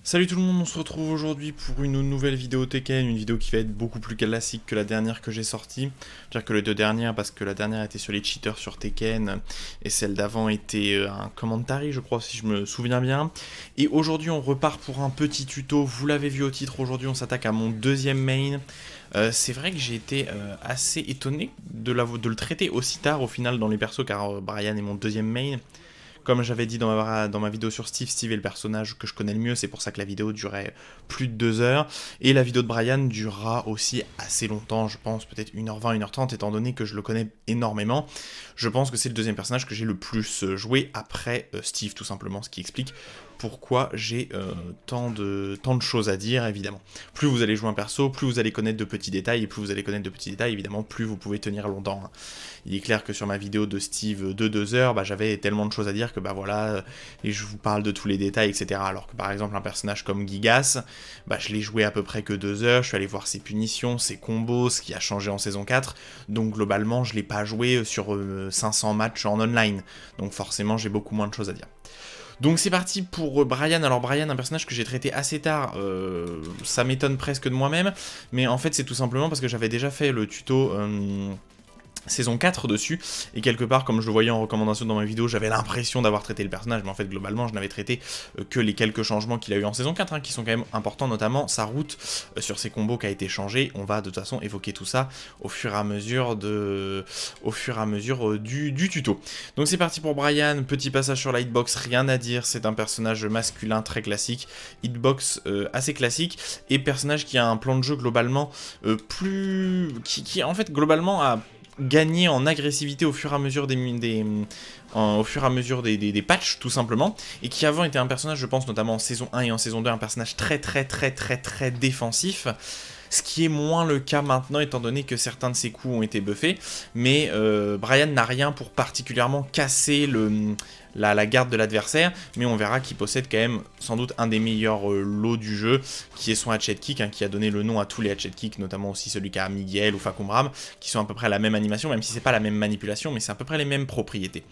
Salut tout le monde, on se retrouve aujourd'hui pour une nouvelle vidéo Tekken, une vidéo qui va être beaucoup plus classique que la dernière que j'ai sortie. C'est-à-dire que les deux dernières, parce que la dernière était sur les cheaters sur Tekken, et celle d'avant était un commentary, je crois, si je me souviens bien. Et aujourd'hui, on repart pour un petit tuto, vous l'avez vu au titre, aujourd'hui on s'attaque à mon deuxième main. C'est vrai que j'ai été assez étonné de le traiter aussi tard au final dans les persos, car Bryan est mon deuxième main. Comme j'avais dit dans ma vidéo sur Steve, Steve est le personnage que je connais le mieux, c'est pour ça que la vidéo durait plus de 2 heures. Et la vidéo de Bryan durera aussi assez longtemps, je pense, peut-être 1h20, 1h30, étant donné que je le connais énormément. Je pense que c'est le deuxième personnage que j'ai le plus joué après Steve, tout simplement, ce qui explique pourquoi j'ai tant de choses à dire, évidemment. Plus vous allez jouer un perso, plus vous allez connaître de petits détails, et plus vous allez connaître de petits détails, évidemment, plus vous pouvez tenir longtemps. Hein. Il est clair que sur ma vidéo de Steve de 2 heures, j'avais tellement de choses à dire que voilà, et je vous parle de tous les détails, etc. Alors que par exemple un personnage comme Gigas, je l'ai joué à peu près que 2 heures, je suis allé voir ses punitions, ses combos, ce qui a changé en saison 4, donc globalement je l'ai pas joué sur 500 matchs en online, donc forcément j'ai beaucoup moins de choses à dire. Donc c'est parti pour Bryan. Alors Bryan, un personnage que j'ai traité assez tard, ça m'étonne presque de moi-même, mais en fait c'est tout simplement parce que j'avais déjà fait le tuto saison 4 dessus, et quelque part, comme je le voyais en recommandation dans ma vidéo, j'avais l'impression d'avoir traité le personnage, mais en fait, globalement, je n'avais traité que les quelques changements qu'il a eu en saison 4, qui sont quand même importants, notamment sa route sur ses combos qui a été changée. On va de toute façon évoquer tout ça au fur et à mesure du tuto. Donc c'est parti pour Bryan, petit passage sur la hitbox, rien à dire, c'est un personnage masculin très classique, hitbox assez classique, et personnage qui a un plan de jeu globalement qui en fait globalement a gagner en agressivité au fur et à mesure des patchs, tout simplement, et qui avant était un personnage, je pense notamment en saison 1 et en saison 2, un personnage très défensif, ce qui est moins le cas maintenant étant donné que certains de ses coups ont été buffés, mais Bryan n'a rien pour particulièrement casser la garde de l'adversaire, mais on verra qu'il possède quand même sans doute un des meilleurs lots du jeu, qui est son hatchet kick, qui a donné le nom à tous les hatchet kicks, notamment aussi celui qu'a Miguel ou Facumbram, qui sont à peu près la même animation, même si c'est pas la même manipulation, mais c'est à peu près les mêmes propriétés.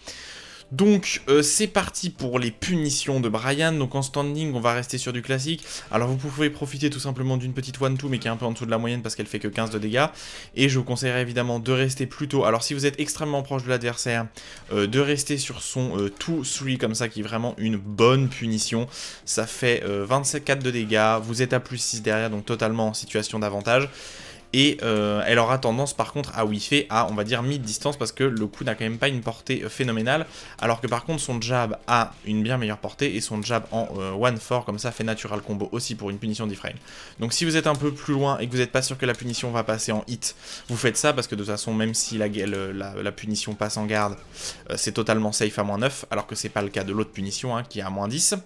Donc c'est parti pour les punitions de Bryan. Donc en standing on va rester sur du classique. Alors vous pouvez profiter tout simplement d'une petite 1-2 mais qui est un peu en dessous de la moyenne parce qu'elle fait que 15 de dégâts. Et je vous conseillerais évidemment de rester plutôt, alors si vous êtes extrêmement proche de l'adversaire, de rester sur son 2-3 comme ça, qui est vraiment une bonne punition. Ça fait 27 de dégâts, vous êtes à plus 6 derrière, donc totalement en situation d'avantage. Et elle aura tendance par contre à whiffer à, on va dire, mid-distance, parce que le coup n'a quand même pas une portée phénoménale, alors que par contre son jab a une bien meilleure portée, et son jab en 1-4 comme ça fait natural combo aussi pour une punition d'e-frame. Donc si vous êtes un peu plus loin et que vous n'êtes pas sûr que la punition va passer en hit, vous faites ça, parce que de toute façon même si la punition passe en garde, c'est totalement safe à -9, alors que c'est pas le cas de l'autre punition qui est à -10.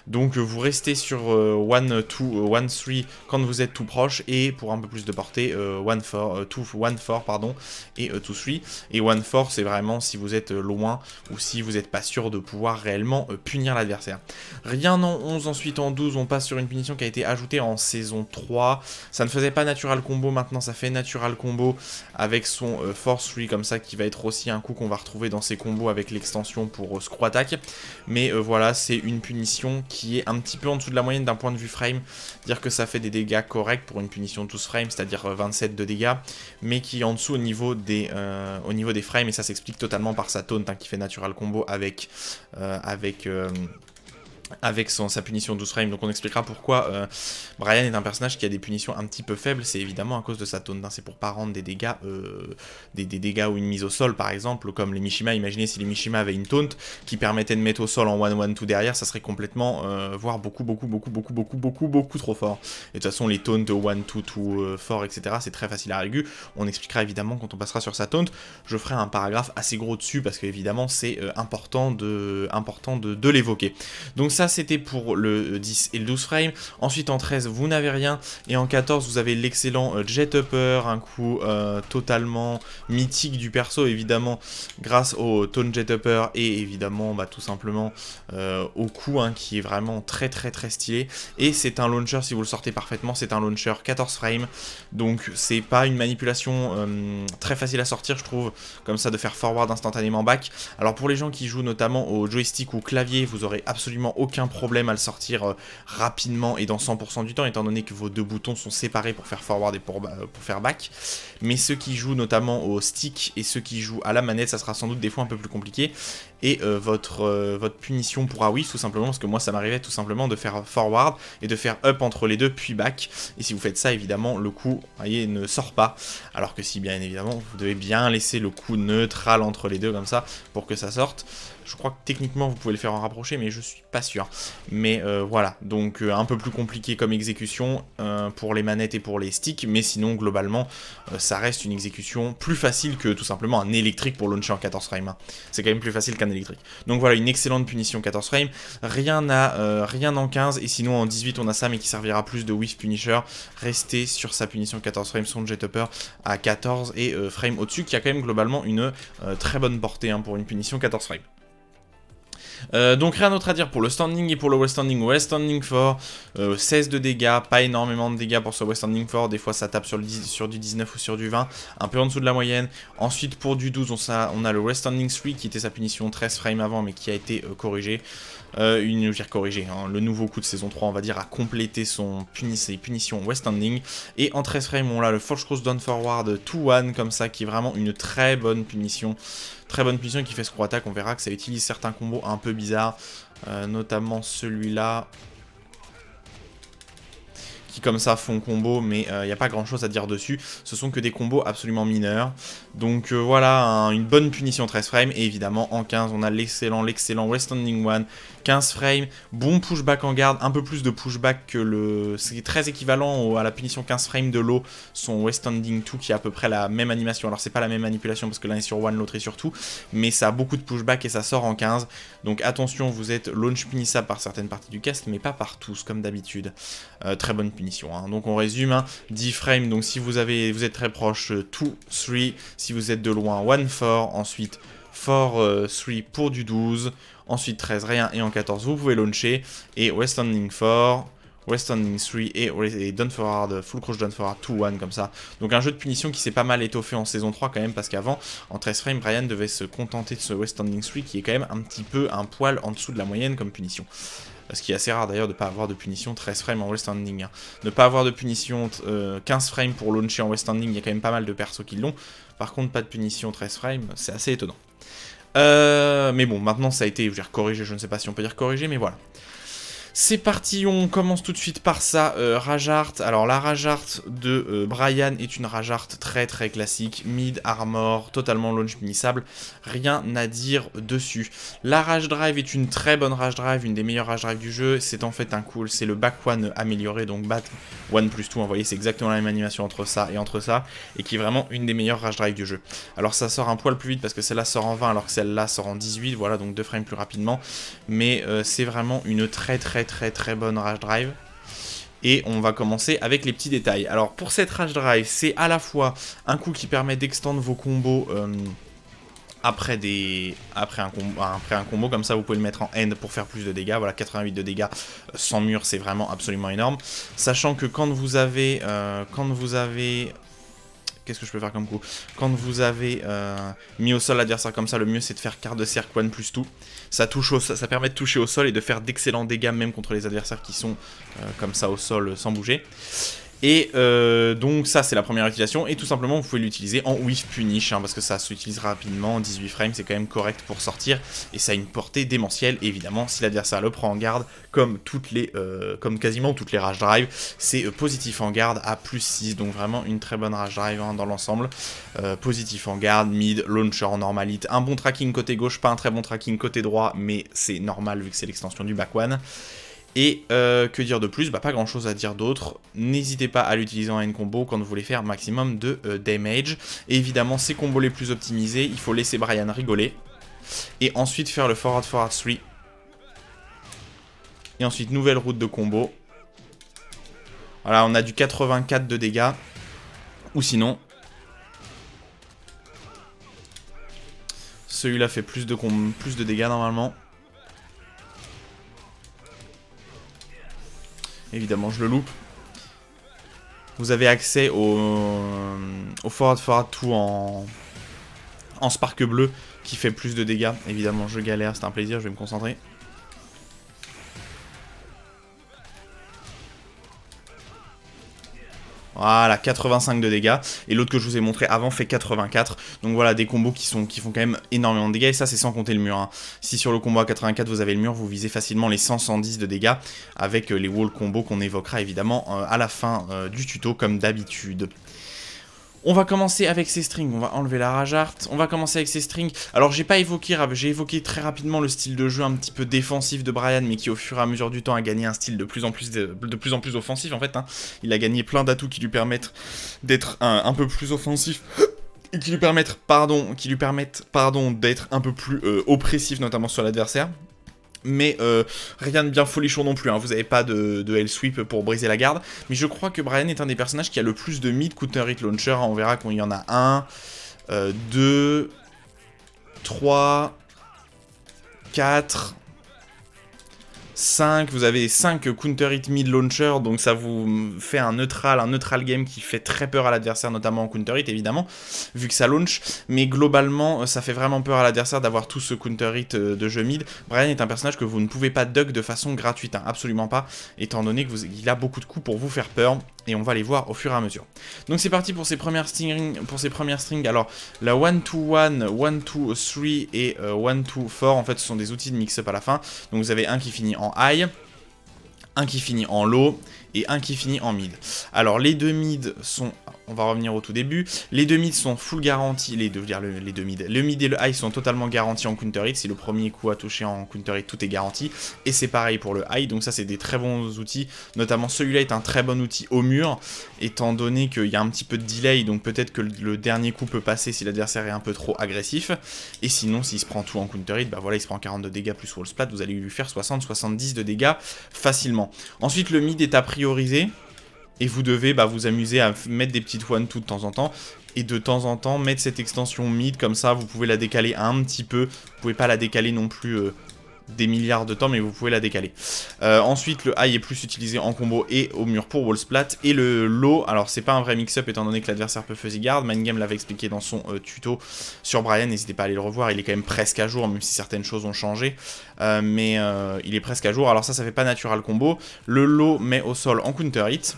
Donc vous restez sur 1-2, 1-3 quand vous êtes tout proche, et pour un peu plus de portée, 1-4 pardon, et 2-3. Et 1-4 c'est vraiment si vous êtes loin ou si vous n'êtes pas sûr de pouvoir réellement punir l'adversaire. Rien en 11, ensuite en 12 on passe sur une punition qui a été ajoutée en saison 3. Ça ne faisait pas natural combo, maintenant ça fait natural combo avec son force 3 comme ça, qui va être aussi un coup qu'on va retrouver dans ses combos avec l'extension pour screw attack. Mais voilà, c'est une punition qui est un petit peu en dessous de la moyenne d'un point de vue frame, dire que ça fait des dégâts corrects pour une punition de 12 frames, c'est-à-dire 27 de dégâts, mais qui est en dessous au niveau des frames, et ça s'explique totalement par sa taunt qui fait natural combo avec sa punition 12 frames. Donc on expliquera pourquoi Bryan est un personnage qui a des punitions un petit peu faibles, c'est évidemment à cause de sa taunt, c'est pour pas rendre des dégâts des dégâts ou une mise au sol par exemple, comme les Mishima. Imaginez si les Mishima avaient une taunt qui permettait de mettre au sol en 1-1-2 derrière, ça serait complètement, voire beaucoup trop fort. Et de toute façon les taunts 1-2 fort, etc. c'est très facile à régler, on expliquera évidemment quand on passera sur sa taunt. Je ferai un paragraphe assez gros dessus parce que évidemment c'est important de l'évoquer. Donc ça c'était pour le 10 et le 12 frame. Ensuite en 13 vous n'avez rien, et en 14 vous avez l'excellent Jet Upper, un coup totalement mythique du perso évidemment grâce au taunt Jet Upper, et évidemment tout simplement au coup qui est vraiment très stylé. Et c'est un launcher, si vous le sortez parfaitement, c'est un launcher 14 frames, donc c'est pas une manipulation très facile à sortir je trouve, comme ça, de faire forward instantanément back. Alors pour les gens qui jouent notamment au joystick ou clavier, vous aurez absolument aucun aucun problème à le sortir rapidement et dans 100% du temps, étant donné que vos deux boutons sont séparés pour faire forward et pour faire back. Mais ceux qui jouent notamment au stick et ceux qui jouent à la manette, ça sera sans doute des fois un peu plus compliqué. Et votre punition pourra oui, tout simplement, parce que moi ça m'arrivait tout simplement de faire forward et de faire up entre les deux, puis back. Et si vous faites ça, évidemment, le coup, voyez, ne sort pas. Alors que si, bien évidemment, vous devez bien laisser le coup neutral entre les deux, comme ça, pour que ça sorte. Je crois que techniquement, vous pouvez le faire en rapproché, mais je suis pas sûr. Mais voilà, donc un peu plus compliqué comme exécution pour les manettes et pour les sticks, mais sinon, globalement, ça reste une exécution plus facile que tout simplement un électrique pour launcher en 14 frames. Hein. C'est quand même plus facile qu'un électrique. Donc voilà, une excellente punition 14 frames. Rien en 15, et sinon en 18, on a ça, mais qui servira plus de whiff punisher. Restez sur sa punition 14 frames, son jet upper à 14 et frame au-dessus, qui a quand même globalement une très bonne portée hein, pour une punition 14 frames. Donc rien d'autre à dire pour le standing et pour le west standing. West standing fort, 16 de dégâts, pas énormément de dégâts pour ce west standing fort, des fois ça tape sur du 19 ou sur du 20, un peu en dessous de la moyenne. Ensuite pour du 12 on a le west standing 3 qui était sa punition 13 frames avant mais qui a été corrigé. Le nouveau coup de saison 3 on va dire a complété ses punitions west standing. Et en 13 frames on a le force cross down forward 2-1 comme ça qui est vraiment une très bonne punition. Très bonne punition qui fait screw attack, on verra que ça utilise certains combos un peu bizarres, notamment celui-là, qui comme ça font combo, mais il n'y a pas grand chose à dire dessus, ce sont que des combos absolument mineurs. Donc voilà, une bonne punition 13 frames, et évidemment en 15 on a l'excellent West Standing 1, 15 frames, bon pushback en garde, un peu plus de pushback que le... C'est très équivalent à la punition 15 frames de l'eau, son West Standing 2 qui a à peu près la même animation. Alors c'est pas la même manipulation parce que l'un est sur 1, l'autre est sur 2, mais ça a beaucoup de pushback et ça sort en 15. Donc attention, vous êtes launch punissable par certaines parties du cast, mais pas par tous comme d'habitude. Très bonne punition. Hein. Donc on résume, hein, 10 frames, donc si vous êtes très proche, 2, 3, si vous êtes de loin, 1, 4, ensuite 4, 3 pour du 12, ensuite 13, rien, et en 14 vous pouvez launcher, et West Standing 4, West Standing 3 et down forward, full crouch down forward 2-1 comme ça. Donc un jeu de punition qui s'est pas mal étoffé en saison 3 quand même, parce qu'avant, en 13 frames, Brian devait se contenter de ce West Standing 3 qui est quand même un poil en dessous de la moyenne comme punition. Ce qui est assez rare d'ailleurs de ne pas avoir de punition 13 frames en West Standing. Hein. Ne pas avoir de punition 15 frames pour launcher en West Standing, il y a quand même pas mal de persos qui l'ont. Par contre, pas de punition 13 frames, c'est assez étonnant. Mais bon, maintenant ça a été, je veux dire, corrigé, je ne sais pas si on peut dire corrigé, mais voilà. C'est parti, on commence tout de suite par ça, Rage Art. Alors la Rage Art de Brian est une Rage Art très très classique, mid armor, totalement launch punissable, rien à dire dessus. La Rage Drive est une très bonne Rage Drive, une des meilleures Rage Drive du jeu, c'est en fait c'est le back one amélioré, donc back 1 plus 2, vous voyez c'est exactement la même animation entre ça, et qui est vraiment une des meilleures Rage Drive du jeu. Alors ça sort un poil plus vite parce que celle-là sort en 20 alors que celle-là sort en 18, voilà donc 2 frames plus rapidement, mais c'est vraiment une très bonne Rage Drive. Et on va commencer avec les petits détails. Alors pour cette Rage Drive, c'est à la fois un coup qui permet d'extendre vos combos après un combo, comme ça vous pouvez le mettre en end pour faire plus de dégâts. Voilà, 88 de dégâts sans mur, c'est vraiment absolument énorme. Sachant que quand vous avez qu'est-ce que je peux faire comme coup? Quand vous avez mis au sol l'adversaire comme ça, le mieux c'est de faire quart de cercle 1 plus 2. Ça permet de toucher au sol et de faire d'excellents dégâts même contre les adversaires qui sont comme ça au sol sans bouger. Et donc ça c'est la première utilisation, et tout simplement vous pouvez l'utiliser en whiff punish, hein, parce que ça s'utilise rapidement, en 18 frames c'est quand même correct pour sortir, et ça a une portée démentielle, évidemment si l'adversaire le prend en garde, comme quasiment toutes les Rage Drive, c'est positif en garde à plus 6, donc vraiment une très bonne Rage Drive hein, dans l'ensemble, positif en garde, mid, launcher en normalite, un bon tracking côté gauche, pas un très bon tracking côté droit, mais c'est normal vu que c'est l'extension du back one. Et que dire de plus? Bah pas grand chose à dire d'autre, n'hésitez pas à l'utiliser en end combo quand vous voulez faire maximum de damage. Et évidemment ces combos les plus optimisés, il faut laisser Brian rigoler. Et ensuite faire le forward 3. Et ensuite nouvelle route de combo. Voilà, on a du 84 de dégâts. Ou sinon... Celui-là fait plus de dégâts normalement. Évidemment, je le loupe. Vous avez accès au forward 2 en spark bleu qui fait plus de dégâts. Évidemment, je galère, c'est un plaisir, je vais me concentrer. Voilà, 85 de dégâts. Et l'autre que je vous ai montré avant fait 84. Donc voilà, des combos qui font quand même énormément de dégâts. Et ça, c'est sans compter le mur. Hein. Si sur le combo à 84, vous avez le mur, vous visez facilement les 100-110 de dégâts. Avec les wall combos qu'on évoquera évidemment à la fin du tuto, comme d'habitude. On va commencer avec ces strings, on va enlever la rage art, on va commencer avec ces strings. Alors j'ai évoqué très rapidement le style de jeu un petit peu défensif de Bryan, mais qui au fur et à mesure du temps a gagné un style de plus en plus offensif en fait. Hein. Il a gagné plein d'atouts qui lui permettent d'être un peu plus offensif. Et qui lui permettent, d'être un peu plus oppressif, notamment sur l'adversaire. Mais rien de bien folichon non plus, hein. Vous n'avez pas de Hell Sweep pour briser la garde. Mais je crois que Bryan est un des personnages qui a le plus de mid counter hit launcher. On verra qu'il y en a 1, 2, 3, 4, 5, vous avez 5 counter hit mid launcher, donc ça vous fait un neutral game qui fait très peur à l'adversaire, notamment en counter hit évidemment, vu que ça launch, mais globalement ça fait vraiment peur à l'adversaire d'avoir tout ce counter hit de jeu mid. Bryan est un personnage que vous ne pouvez pas duck de façon gratuite, hein, absolument pas, étant donné qu'il a beaucoup de coups pour vous faire peur, et on va les voir au fur et à mesure. Donc c'est parti pour ces premières strings, alors la 1-2-1, 1-2-3 et 1-2-4, en fait ce sont des outils de mix-up à la fin, donc vous avez un qui finit en high, un qui finit en low et un qui finit en mid. Alors les deux mid sont, on va revenir au tout début, les deux mid sont full garantis, les deux mid, le mid et le high sont totalement garantis en counter hit, si le premier coup à toucher en counter hit, tout est garanti, et c'est pareil pour le high, donc ça c'est des très bons outils, notamment celui-là est un très bon outil au mur, étant donné qu'il y a un petit peu de delay, donc peut-être que le dernier coup peut passer si l'adversaire est un peu trop agressif, et sinon s'il se prend tout en counter hit, bah voilà il se prend 40 de dégâts plus wall splat, vous allez lui faire 60-70 de dégâts facilement. Ensuite le mid est à prioriser, et vous devez vous amuser à mettre des petites one-two de temps en temps. Et de temps en temps, mettre cette extension mid, comme ça, vous pouvez la décaler un petit peu. Vous pouvez pas la décaler non plus des milliards de temps, mais vous pouvez la décaler. Ensuite, le high est plus utilisé en combo et au mur pour wall splat. Et le low, alors c'est pas un vrai mix-up, étant donné que l'adversaire peut fuzzy guard. Mindgame l'avait expliqué dans son tuto sur Bryan, n'hésitez pas à aller le revoir. Il est quand même presque à jour, même si certaines choses ont changé. Mais il est presque à jour. Alors ça fait pas natural combo. Le low met au sol en counter hit.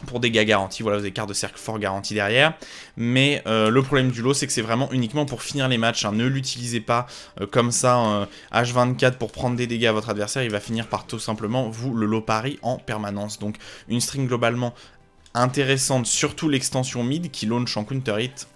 Pour dégâts garantis, voilà, vous avez carte de cercle fort garantie derrière, mais le problème du lot, c'est que c'est vraiment uniquement pour finir les matchs, hein. Ne l'utilisez pas comme ça, H24 pour prendre des dégâts à votre adversaire, il va finir par tout simplement vous le lot pari en permanence. Donc une string globalement intéressante, surtout l'extension mid qui launch en counter hit.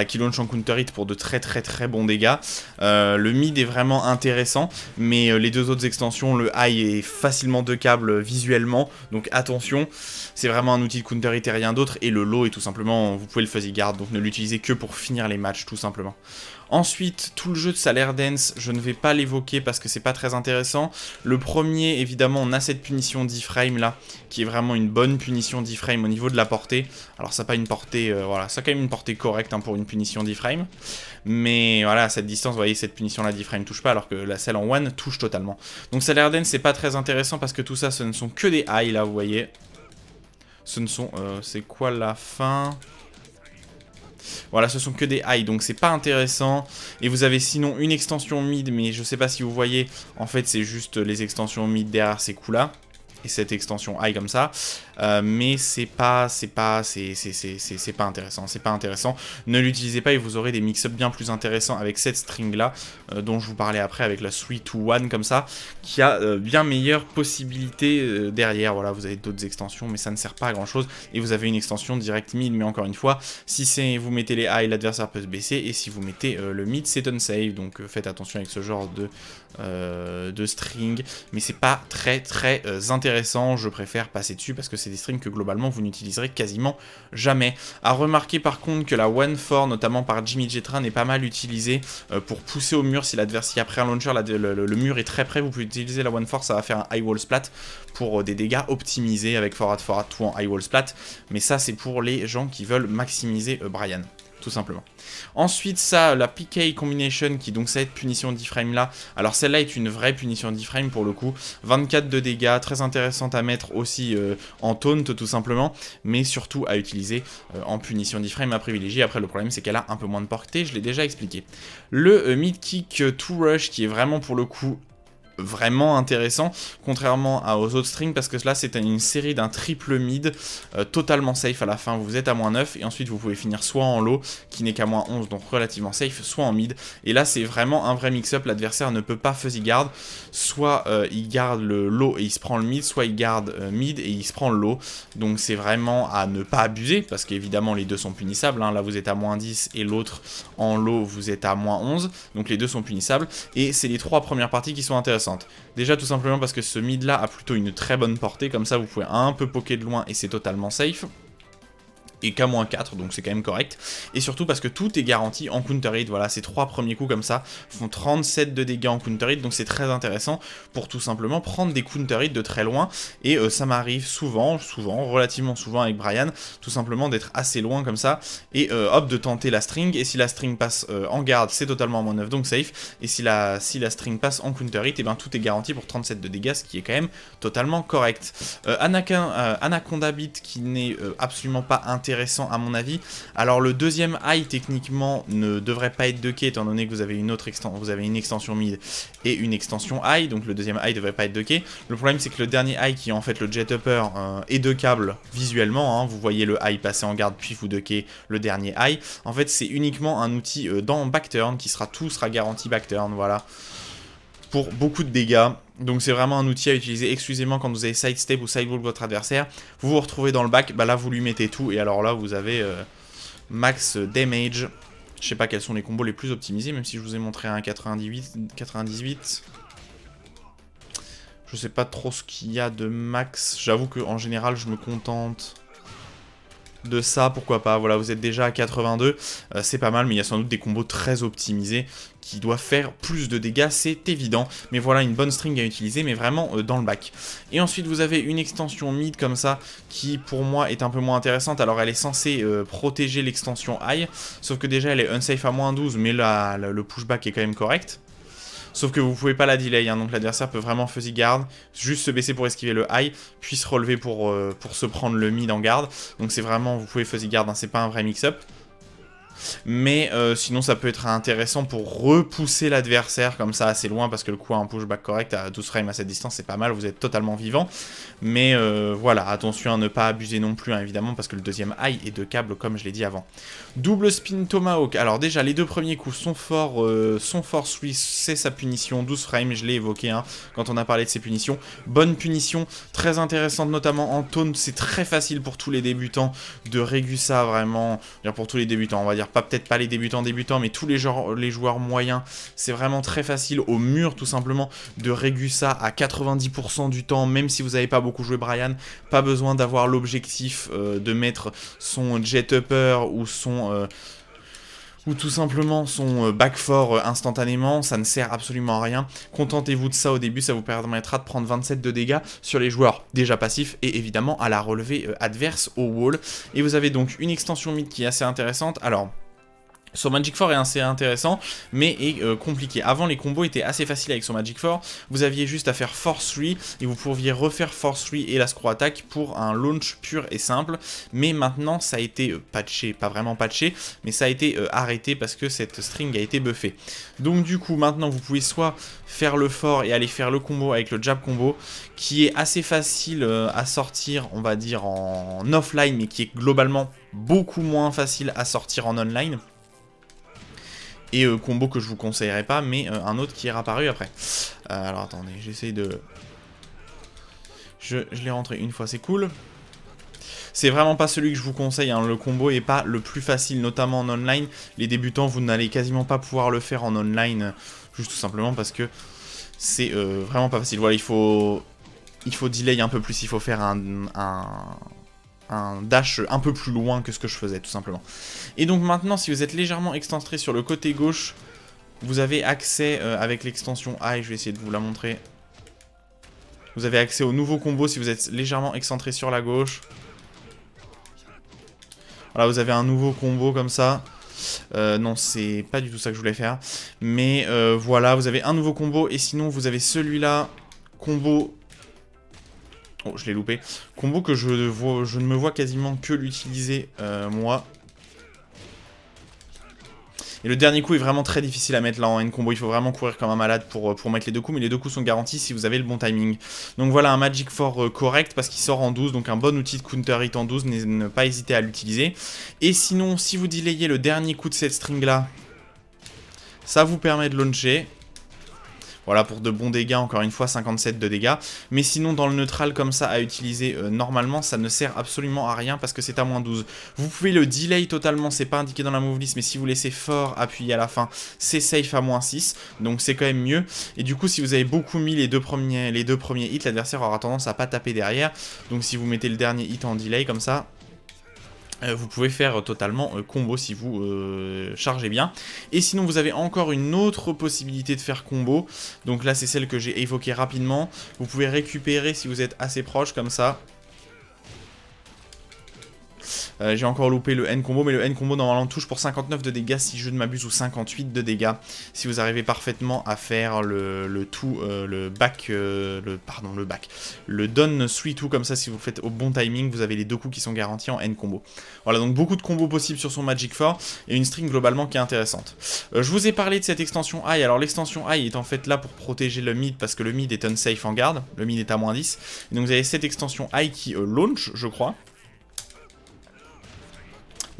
Qui launch en counter hit pour de très bons dégâts. Le mid est vraiment intéressant, mais les deux autres extensions, le high est facilement duckable visuellement, donc attention, c'est vraiment un outil de counter hit et rien d'autre, et le low est tout simplement, vous pouvez le fuzzy guard, donc ne l'utilisez que pour finir les matchs tout simplement. Ensuite, tout le jeu de Salaire Dance, je ne vais pas l'évoquer parce que c'est pas très intéressant. Le premier, évidemment, on a cette punition d'iframe là, qui est vraiment une bonne punition d'iframe au niveau de la portée. Alors ça n'a pas une portée, voilà, ça a quand même une portée correcte hein, pour une punition d'iframe. Mais voilà, à cette distance, vous voyez, cette punition là d'iframe touche pas, alors que la celle en one touche totalement. Donc Salaire Dance, c'est pas très intéressant parce que tout ça, ce ne sont que des highs là, vous voyez. Ce ne sont, c'est quoi la fin ? Voilà, ce sont que des highs, donc c'est pas intéressant. Et vous avez sinon une extension mid, mais je sais pas si vous voyez, en fait c'est juste les extensions mid derrière ces coups là. Et cette extension high comme ça, mais c'est pas intéressant, c'est pas intéressant. Ne l'utilisez pas et vous aurez des mix-up bien plus intéressants avec cette string là, dont je vous parlais après avec la 3-2-1 comme ça, qui a bien meilleure possibilité derrière. Voilà, vous avez d'autres extensions, mais ça ne sert pas à grand chose. Et vous avez une extension direct mid, mais encore une fois, si vous mettez les high, l'adversaire peut se baisser, et si vous mettez le mid, c'est unsave. Donc faites attention avec ce genre de string, mais c'est pas très intéressant. Je préfère passer dessus parce que c'est des strings que globalement vous n'utiliserez quasiment jamais. À remarquer par contre que la 1-4, notamment par Jimmy Jetra, est pas mal utilisée pour pousser au mur. Si l'adversaire après un launcher, le mur est très près, vous pouvez utiliser la 1-4, ça va faire un high wall splat pour des dégâts optimisés avec forward tout en high wall splat. Mais ça c'est pour les gens qui veulent maximiser Bryan. Tout simplement. Ensuite, ça, la PK Combination, qui donc cette punition d'iframe là. Alors celle-là est une vraie punition d'iframe pour le coup. 24 de dégâts, très intéressante à mettre aussi en taunt tout simplement, mais surtout à utiliser en punition d'iframe à privilégier. Après le problème c'est qu'elle a un peu moins de portée, je l'ai déjà expliqué. Le mid kick to rush qui est vraiment pour le coup vraiment intéressant, contrairement aux autres strings, parce que là c'est une série d'un triple mid, totalement safe à la fin, vous êtes à -9, et ensuite vous pouvez finir soit en low, qui n'est qu'à -11, donc relativement safe, soit en mid, et là c'est vraiment un vrai mix-up, l'adversaire ne peut pas fuzzy guard, soit il garde le low et il se prend le mid, soit il garde mid et il se prend le low, donc c'est vraiment à ne pas abuser, parce qu'évidemment les deux sont punissables, hein. Là vous êtes à -10 et l'autre en low vous êtes à -11, donc les deux sont punissables, et c'est les 3 premières parties qui sont intéressantes. Déjà tout simplement parce que ce mid là a plutôt une très bonne portée, comme ça vous pouvez un peu poker de loin et c'est totalement safe. Et qu'à -4, donc c'est quand même correct. Et surtout parce que tout est garanti en counter hit. Voilà, ces 3 premiers coups comme ça font 37 de dégâts en counter hit, donc c'est très intéressant pour tout simplement prendre des counter hit de très loin. Et ça m'arrive souvent, relativement souvent avec Brian, tout simplement d'être assez loin comme ça, et hop, de tenter la string. Et si la string passe en garde, c'est totalement à -9, donc safe. Et si la string passe en counter hit, et ben tout est garanti pour 37 de dégâts, ce qui est quand même totalement correct. Anaconda Beat qui n'est absolument pas intéressant à mon avis. Alors le deuxième high techniquement ne devrait pas être 2K étant donné que vous avez une extension mid et une extension high, donc le deuxième high devrait pas être 2K. Le problème c'est que le dernier high qui est en fait le jet upper est 2K visuellement, hein. Vous voyez le high passer en garde puis vous 2K le dernier high. En fait c'est uniquement un outil dans backturn qui sera garanti backturn, voilà, pour beaucoup de dégâts. Donc c'est vraiment un outil à utiliser exclusivement quand vous avez sidestep ou sidewalk votre adversaire. Vous vous retrouvez dans le back, bah là vous lui mettez tout et alors là vous avez max damage. Je sais pas quels sont les combos les plus optimisés, même si je vous ai montré un 98. Je sais pas trop ce qu'il y a de max. J'avoue qu'en général je me contente de ça, pourquoi pas. Voilà, vous êtes déjà à 82, c'est pas mal, mais il y a sans doute des combos très optimisés qui doivent faire plus de dégâts, c'est évident. Mais voilà, une bonne string à utiliser, mais vraiment dans le back. Et ensuite, vous avez une extension mid comme ça, qui pour moi est un peu moins intéressante. Alors, elle est censée protéger l'extension high, sauf que déjà, elle est unsafe à -12, mais là, le pushback est quand même correct. Sauf que vous pouvez pas la delay, hein, donc l'adversaire peut vraiment fuzzy guard, juste se baisser pour esquiver le high, puis se relever pour se prendre le mid en garde. Donc c'est vraiment, vous pouvez fuzzy guard, hein, c'est pas un vrai mix-up. Mais sinon ça peut être intéressant pour repousser l'adversaire comme ça assez loin, parce que le coup a un pushback correct à 12 frames à cette distance, c'est pas mal, vous êtes totalement vivant. Mais voilà, attention à ne pas abuser non plus, hein, évidemment, parce que le deuxième high est 2K comme je l'ai dit avant. Double spin tomahawk, alors déjà les deux premiers coups sont forts, c'est sa punition, 12 frames, je l'ai évoqué hein, quand on a parlé de ses punitions. Bonne punition, très intéressante notamment en taunt, c'est très facile pour tous les débutants de régu ça vraiment, pour tous les débutants on va dire, peut-être pas les débutants, mais tous les joueurs moyens, c'est vraiment très facile au mur tout simplement de régu ça à 90% du temps, même si vous n'avez pas beaucoup joué Brian, pas besoin d'avoir l'objectif de mettre son jet upper ou tout simplement son back 4 instantanément, ça ne sert absolument à rien. Contentez-vous de ça au début, ça vous permettra de prendre 27 de dégâts sur les joueurs déjà passifs et évidemment à la relevée adverse au wall. Et vous avez donc une extension mid qui est assez intéressante. Alors, son Magic 4 est assez intéressant, mais est compliqué. Avant, les combos étaient assez faciles avec son Magic 4. Vous aviez juste à faire Force 3, et vous pouviez refaire Force 3 et la Screw Attack pour un launch pur et simple. Mais maintenant, ça a été patché, pas vraiment patché, mais ça a été arrêté parce que cette string a été buffée. Donc du coup, maintenant, vous pouvez soit faire le fort et aller faire le combo avec le jab combo, qui est assez facile à sortir, on va dire, en offline, mais qui est globalement beaucoup moins facile à sortir en online. Et combo que je vous conseillerais pas, mais un autre qui est apparu après. Alors attendez, j'essaye de... Je l'ai rentré une fois, c'est cool. C'est vraiment pas celui que je vous conseille, hein. Le combo est pas le plus facile, notamment en online. Les débutants, vous n'allez quasiment pas pouvoir le faire en online, juste tout simplement parce que c'est vraiment pas facile. Voilà, il faut delay un peu plus, il faut faire un dash un peu plus loin que ce que je faisais tout simplement. Et donc maintenant, si vous êtes légèrement excentré sur le côté gauche, vous avez accès avec l'extension high, je vais essayer de vous la montrer. Vous avez accès au nouveau combo si vous êtes légèrement excentré sur la gauche. Voilà, vous avez un nouveau combo comme ça. Non, c'est pas du tout ça que je voulais faire. Mais voilà, vous avez un nouveau combo et sinon vous avez celui-là, combo... Oh, je l'ai loupé. Combo que je ne me vois quasiment que l'utiliser, moi. Et le dernier coup est vraiment très difficile à mettre là en end combo, il faut vraiment courir comme un malade pour mettre les deux coups, mais les deux coups sont garantis si vous avez le bon timing. Donc voilà un Magic 4 correct parce qu'il sort en 12, donc un bon outil de counter hit en 12, ne pas hésiter à l'utiliser. Et sinon, si vous delayez le dernier coup de cette string là, ça vous permet de launcher. Voilà, pour de bons dégâts, encore une fois, 57 de dégâts. Mais sinon, dans le neutral, comme ça, à utiliser normalement, ça ne sert absolument à rien parce que c'est à moins 12. Vous pouvez le delay totalement, c'est pas indiqué dans la move list, mais si vous laissez fort appuyé à la fin, c'est safe à moins 6. Donc c'est quand même mieux. Et du coup, si vous avez beaucoup mis les deux premiers hits, l'adversaire aura tendance à pas taper derrière. Donc si vous mettez le dernier hit en delay, comme ça... vous pouvez faire totalement combo si vous chargez bien. Et sinon vous avez encore une autre possibilité de faire combo. Donc là c'est celle que j'ai évoquée rapidement. Vous pouvez récupérer si vous êtes assez proche comme ça. J'ai encore loupé le N combo, mais le N combo normalement touche pour 59 de dégâts si je ne m'abuse, ou 58 de dégâts si vous arrivez parfaitement à faire le Don Sweet tout comme ça. Si vous le faites au bon timing, vous avez les deux coups qui sont garantis en N combo. Voilà, donc beaucoup de combos possibles sur son Magic 4 et une string globalement qui est intéressante. Je vous ai parlé de cette extension Eye. Alors l'extension Eye est en fait là pour protéger le mid parce que le mid est unsafe en garde, le mid est à moins 10. Et donc vous avez cette extension Eye qui launch, je crois.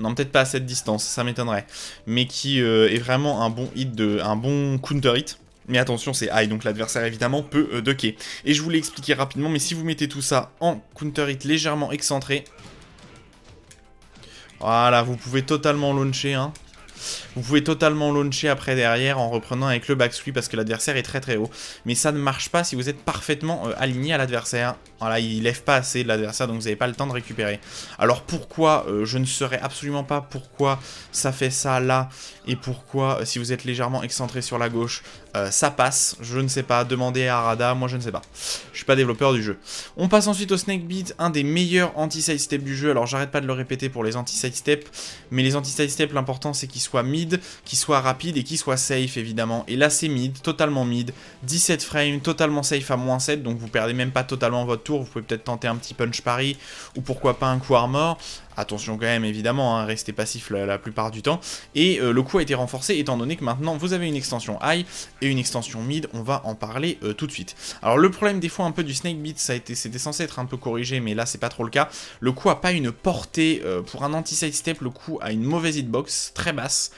Non, peut-être pas à cette distance, ça m'étonnerait. Mais qui est vraiment un bon hit, un bon counter hit. Mais attention, c'est high, donc l'adversaire évidemment peut ducker. Et je vous l'ai expliqué rapidement, mais si vous mettez tout ça en counter hit légèrement excentré, voilà, vous pouvez totalement launcher, hein. Vous pouvez totalement launcher après derrière en reprenant avec le backsweep parce que l'adversaire est très très haut. Mais ça ne marche pas si vous êtes parfaitement aligné à l'adversaire. Voilà, il lève pas assez de l'adversaire donc vous n'avez pas le temps de récupérer. Alors pourquoi, je ne saurais absolument pas pourquoi ça fait ça là et pourquoi si vous êtes légèrement excentré sur la gauche, ça passe. Je ne sais pas, demandez à Arada, moi je ne sais pas. Je suis pas développeur du jeu. On passe ensuite au Snake Beat, un des meilleurs anti-sidestep du jeu. Alors j'arrête pas de le répéter pour les anti-sidestep, mais les anti-sidestep, l'important c'est qu'ils soient mid, qu'il soit rapide et qu'il soit safe évidemment. Et là c'est mid, totalement mid, 17 frames, totalement safe à moins 7, donc vous perdez même pas totalement votre tour, vous pouvez peut-être tenter un petit punch pari, ou pourquoi pas un coup armor. Attention quand même évidemment, hein, restez passif la plupart du temps. Et le coup a été renforcé étant donné que maintenant vous avez une extension high et une extension mid, on va en parler tout de suite. Alors le problème des fois un peu du Snake Beat, c'était censé être un peu corrigé, mais là c'est pas trop le cas. Le coup a pas une portée, pour un anti-sidestep, le coup a une mauvaise hitbox, très basse.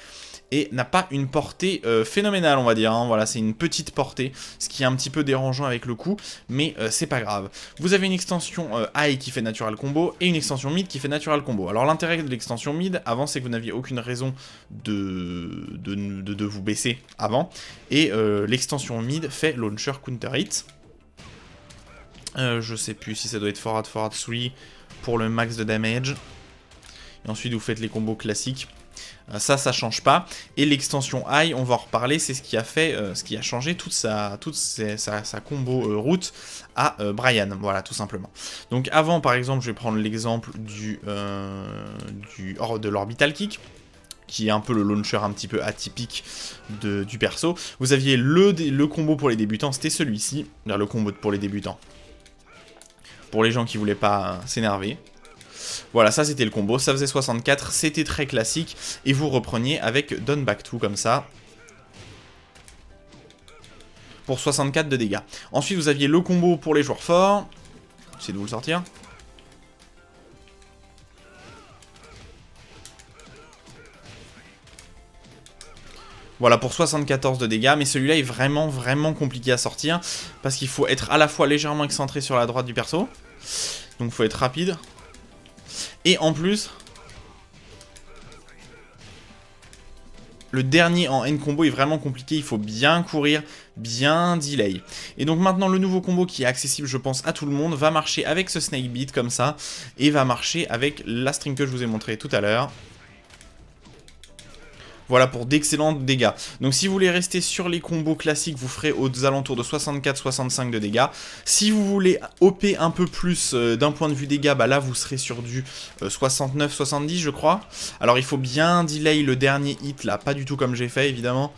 Et n'a pas une portée phénoménale, on va dire, hein. Voilà, c'est une petite portée, ce qui est un petit peu dérangeant avec le coup, mais c'est pas grave. Vous avez une extension high qui fait natural combo, et une extension mid qui fait natural combo. Alors l'intérêt de l'extension mid, avant, c'est que vous n'aviez aucune raison de vous baisser avant, et l'extension mid fait launcher counter hit. Je sais plus si ça doit être forward 3 pour le max de damage. Et ensuite vous faites les combos classiques. Ça change pas. Et l'extension high, on va en reparler, c'est ce qui a fait, ce qui a changé toute sa combo route à Brian. Voilà, tout simplement. Donc avant, par exemple, je vais prendre l'exemple de l'orbital kick, qui est un peu le launcher un petit peu atypique du perso. Vous aviez le combo pour les débutants, c'était celui-ci, le combo pour les débutants. Pour les gens qui voulaient pas s'énerver. Voilà, ça c'était le combo, ça faisait 64, c'était très classique, et vous repreniez avec Down Back 2 comme ça, pour 64 de dégâts. Ensuite vous aviez le combo pour les joueurs forts, j'essaie de vous le sortir. Voilà, pour 74 de dégâts, mais celui-là est vraiment, vraiment compliqué à sortir, parce qu'il faut être à la fois légèrement excentré sur la droite du perso, donc il faut être rapide. Et en plus, le dernier en N combo est vraiment compliqué, il faut bien courir, bien delay. Et donc maintenant le nouveau combo qui est accessible je pense à tout le monde va marcher avec ce Snake Beat comme ça, et va marcher avec la string que je vous ai montré tout à l'heure. Voilà pour d'excellents dégâts. Donc si vous voulez rester sur les combos classiques, vous ferez aux alentours de 64-65 de dégâts. Si vous voulez OP un peu plus d'un point de vue dégâts, bah là vous serez sur du 69-70 je crois. Alors il faut bien delay le dernier hit là, pas du tout comme j'ai fait évidemment.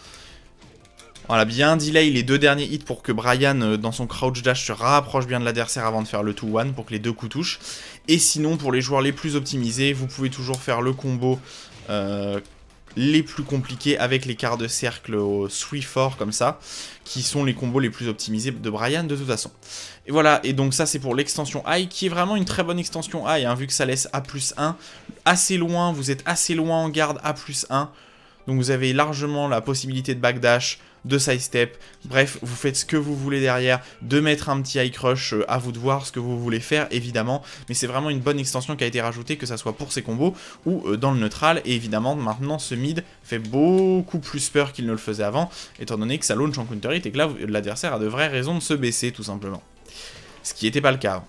Voilà, bien delay les deux derniers hits pour que Brian dans son crouch dash se rapproche bien de l'adversaire avant de faire le 2-1 pour que les deux coups touchent. Et sinon pour les joueurs les plus optimisés, vous pouvez toujours faire le combo les plus compliqués avec les quarts de cercle au 3-4 comme ça, qui sont les combos les plus optimisés de Bryan de toute façon. Et voilà, et donc ça c'est pour l'extension High, qui est vraiment une très bonne extension High, hein, vu que ça laisse A+1, assez loin, vous êtes assez loin en garde A+1, donc vous avez largement la possibilité de backdash, de sidestep, bref, vous faites ce que vous voulez derrière, de mettre un petit high crush, à vous de voir ce que vous voulez faire, évidemment, mais c'est vraiment une bonne extension qui a été rajoutée, que ça soit pour ces combos ou dans le neutral, et évidemment, maintenant, ce mid fait beaucoup plus peur qu'il ne le faisait avant, étant donné que ça launch en counter hit et que là, l'adversaire a de vraies raisons de se baisser, tout simplement. Ce qui n'était pas le cas avant.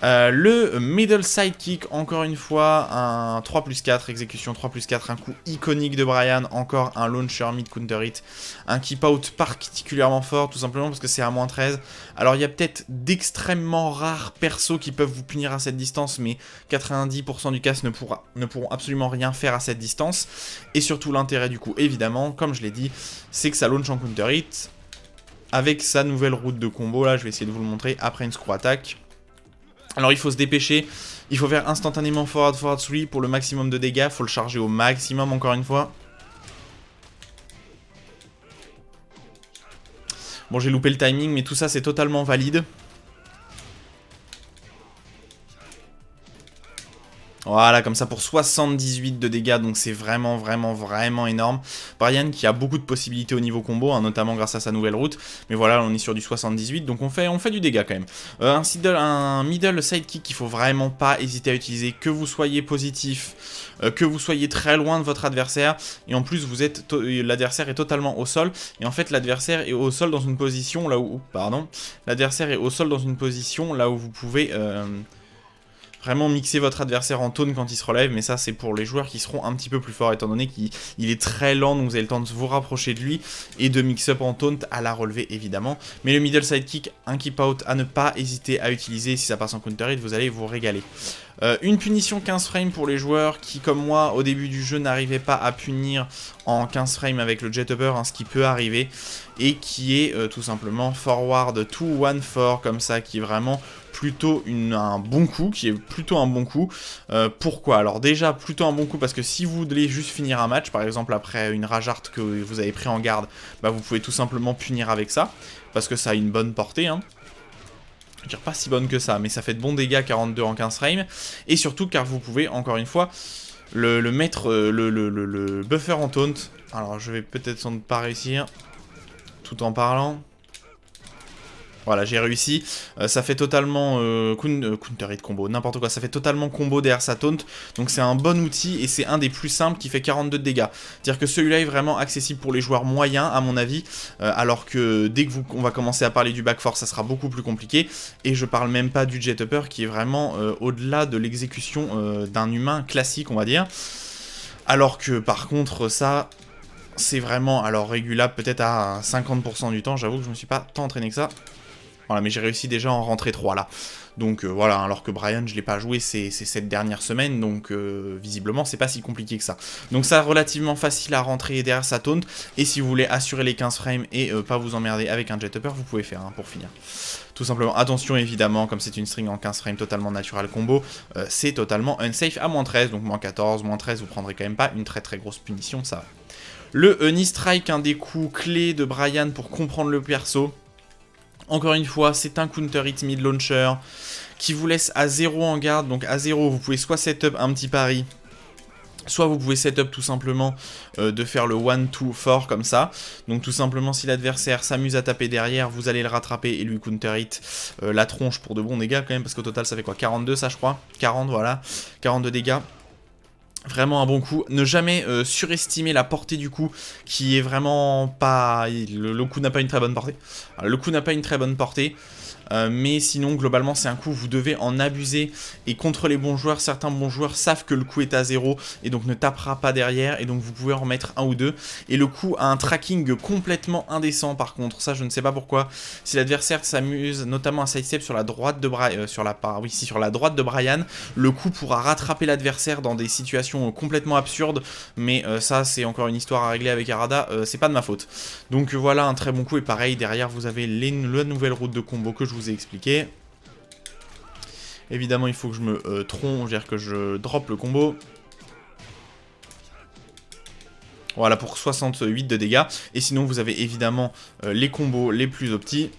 Le middle sidekick, encore une fois, un 3+4, exécution 3+4, un coup iconique de Bryan, encore un launcher mid counter hit, un keep out particulièrement fort, tout simplement parce que c'est à -13. Alors il y a peut-être d'extrêmement rares persos qui peuvent vous punir à cette distance, mais 90% du cast ne pourront absolument rien faire à cette distance, et surtout l'intérêt du coup, évidemment, comme je l'ai dit, c'est que ça launch en counter hit, avec sa nouvelle route de combo, là je vais essayer de vous le montrer, après une screw attack. Alors il faut se dépêcher, il faut faire instantanément forward 3 pour le maximum de dégâts, il faut le charger au maximum encore une fois. Bon, j'ai loupé le timing, mais tout ça c'est totalement valide. Voilà, comme ça pour 78 de dégâts, donc c'est vraiment, vraiment, vraiment énorme. Bryan qui a beaucoup de possibilités au niveau combo, hein, notamment grâce à sa nouvelle route. Mais voilà, on est sur du 78, donc on fait du dégât quand même. Un middle sidekick qu'il faut vraiment pas hésiter à utiliser, que vous soyez positif, que vous soyez très loin de votre adversaire, et en plus l'adversaire est totalement au sol, et en fait l'adversaire est au sol dans une position là où... Pardon. L'adversaire est au sol dans une position là où vous pouvez... vraiment mixer votre adversaire en taunt quand il se relève, mais ça c'est pour les joueurs qui seront un petit peu plus forts, étant donné qu'il est très lent, donc vous avez le temps de vous rapprocher de lui, et de mix-up en taunt à la relever évidemment. Mais le middle sidekick, un keep out à ne pas hésiter à utiliser, si ça passe en counter hit, vous allez vous régaler. Une punition 15 frames pour les joueurs qui, comme moi, au début du jeu, n'arrivaient pas à punir en 15 frames avec le jet upper, hein, ce qui peut arriver, et qui est tout simplement forward 2-1-4, comme ça, qui est vraiment plutôt un bon coup, pourquoi? Alors déjà, plutôt un bon coup, parce que si vous voulez juste finir un match, par exemple après une rage art que vous avez pris en garde, bah vous pouvez tout simplement punir avec ça, parce que ça a une bonne portée, hein. Je veux dire, pas si bonne que ça, mais ça fait de bons dégâts 42 en 15 frames, et surtout car vous pouvez, encore une fois, le mettre, le buffer en taunt. Alors je vais peut-être sans doute pas réussir, tout en parlant. Voilà, j'ai réussi. Ça fait totalement counter hit combo, n'importe quoi. Ça fait totalement combo derrière sa taunt. Donc c'est un bon outil et c'est un des plus simples qui fait 42 de dégâts. C'est-à-dire que celui-là est vraiment accessible pour les joueurs moyens, à mon avis. Alors que dès que on va commencer à parler du back four, ça sera beaucoup plus compliqué. Et je parle même pas du jet upper qui est vraiment au-delà de l'exécution d'un humain classique, on va dire. Alors que par contre, ça... c'est vraiment, alors, régulable peut-être à 50% du temps. J'avoue que je me suis pas tant entraîné que ça. Voilà, mais j'ai réussi déjà à en rentrer 3 là. Donc voilà, alors que Bryan, je l'ai pas joué cette dernière semaine, donc visiblement, c'est pas si compliqué que ça. Donc ça, relativement facile à rentrer derrière sa taunt, et si vous voulez assurer les 15 frames et pas vous emmerder avec un jet upper, vous pouvez faire, hein, pour finir. Tout simplement, attention évidemment, comme c'est une string en 15 frames totalement natural combo, c'est totalement unsafe à -13, donc -14, -13, vous prendrez quand même pas une très très grosse punition, ça va. Le knee strike, un des coups clés de Bryan pour comprendre le perso. Encore une fois, c'est un counter hit mid launcher qui vous laisse à 0 en garde. Donc à 0, vous pouvez soit setup un petit pari, soit vous pouvez setup tout simplement de faire le 1-2-4 comme ça. Donc tout simplement, si l'adversaire s'amuse à taper derrière, vous allez le rattraper et lui counter hit la tronche pour de bons dégâts quand même. Parce qu'au total, ça fait quoi, 42 ça je crois, 40 voilà, 42 dégâts. Vraiment un bon coup. Ne jamais surestimer la portée du coup, qui est vraiment pas... Le coup n'a pas une très bonne portée. Alors, le coup n'a pas une très bonne portée. Mais sinon, globalement, c'est un coup, vous devez en abuser. Et contre les bons joueurs, certains bons joueurs savent que le coup est à 0 et donc ne tapera pas derrière. Et donc, vous pouvez en remettre un ou deux. Et le coup a un tracking complètement indécent, par contre. Ça, je ne sais pas pourquoi. Si l'adversaire s'amuse, notamment un sidestep sur la droite de Bryan, sur la droite de Bryan, le coup pourra rattraper l'adversaire dans des situations complètement absurdes. Mais ça, c'est encore une histoire à régler avec Harada. C'est pas de ma faute. Donc voilà, un très bon coup. Et pareil, derrière, vous avez la nouvelle route de combo que je vous ai expliqué. Évidemment, il faut que je me tronche, c'est-à-dire que je drop le combo. Voilà, pour 68 de dégâts. Et sinon, vous avez évidemment les combos les plus optis,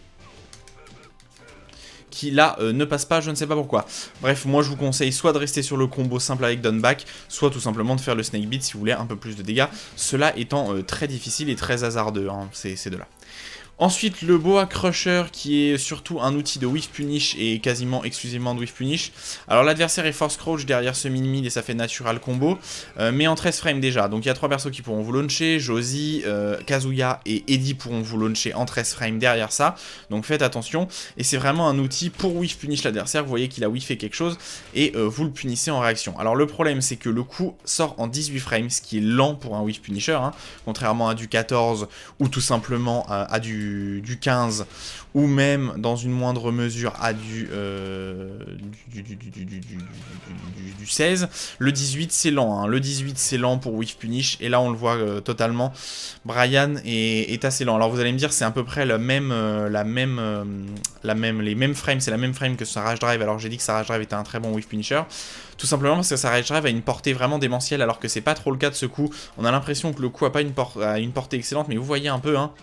qui là ne passe pas, je ne sais pas pourquoi. Bref, moi je vous conseille soit de rester sur le combo simple avec Downback, soit tout simplement de faire le Snake Beat si vous voulez un peu plus de dégâts, cela étant très difficile et très hasardeux, hein, ces deux-là. Ensuite, le Boa Crusher, qui est surtout un outil de Whiff Punish et quasiment exclusivement de Whiff Punish. Alors l'adversaire est Force Crouch derrière ce mid-mid et ça fait natural combo, mais en 13 frames déjà. Donc il y a 3 persos qui pourront vous launcher, Josie, Kazuya et Eddie pourront vous launcher en 13 frames derrière ça. Donc faites attention, et c'est vraiment un outil pour Whiff Punish l'adversaire. Vous voyez qu'il a whiffé quelque chose et vous le punissez en réaction. Alors le problème c'est que le coup sort en 18 frames, ce qui est lent pour un Whiff Punisher, hein, contrairement à du 14 ou tout simplement à du 15, ou même dans une moindre mesure à du 16. Le 18 c'est lent, hein. Le 18 c'est lent pour Whiff Punish, et là on le voit totalement, Brian est assez lent. Alors vous allez me dire c'est à peu près les mêmes frames, c'est la même frame que sa Rage Drive, alors j'ai dit que sa Rage Drive était un très bon Whiff Punisher. Tout simplement parce que sa Rage Drive a une portée vraiment démentielle, alors que c'est pas trop le cas de ce coup. On a l'impression que le coup a pas une portée excellente, mais vous voyez un peu, hein.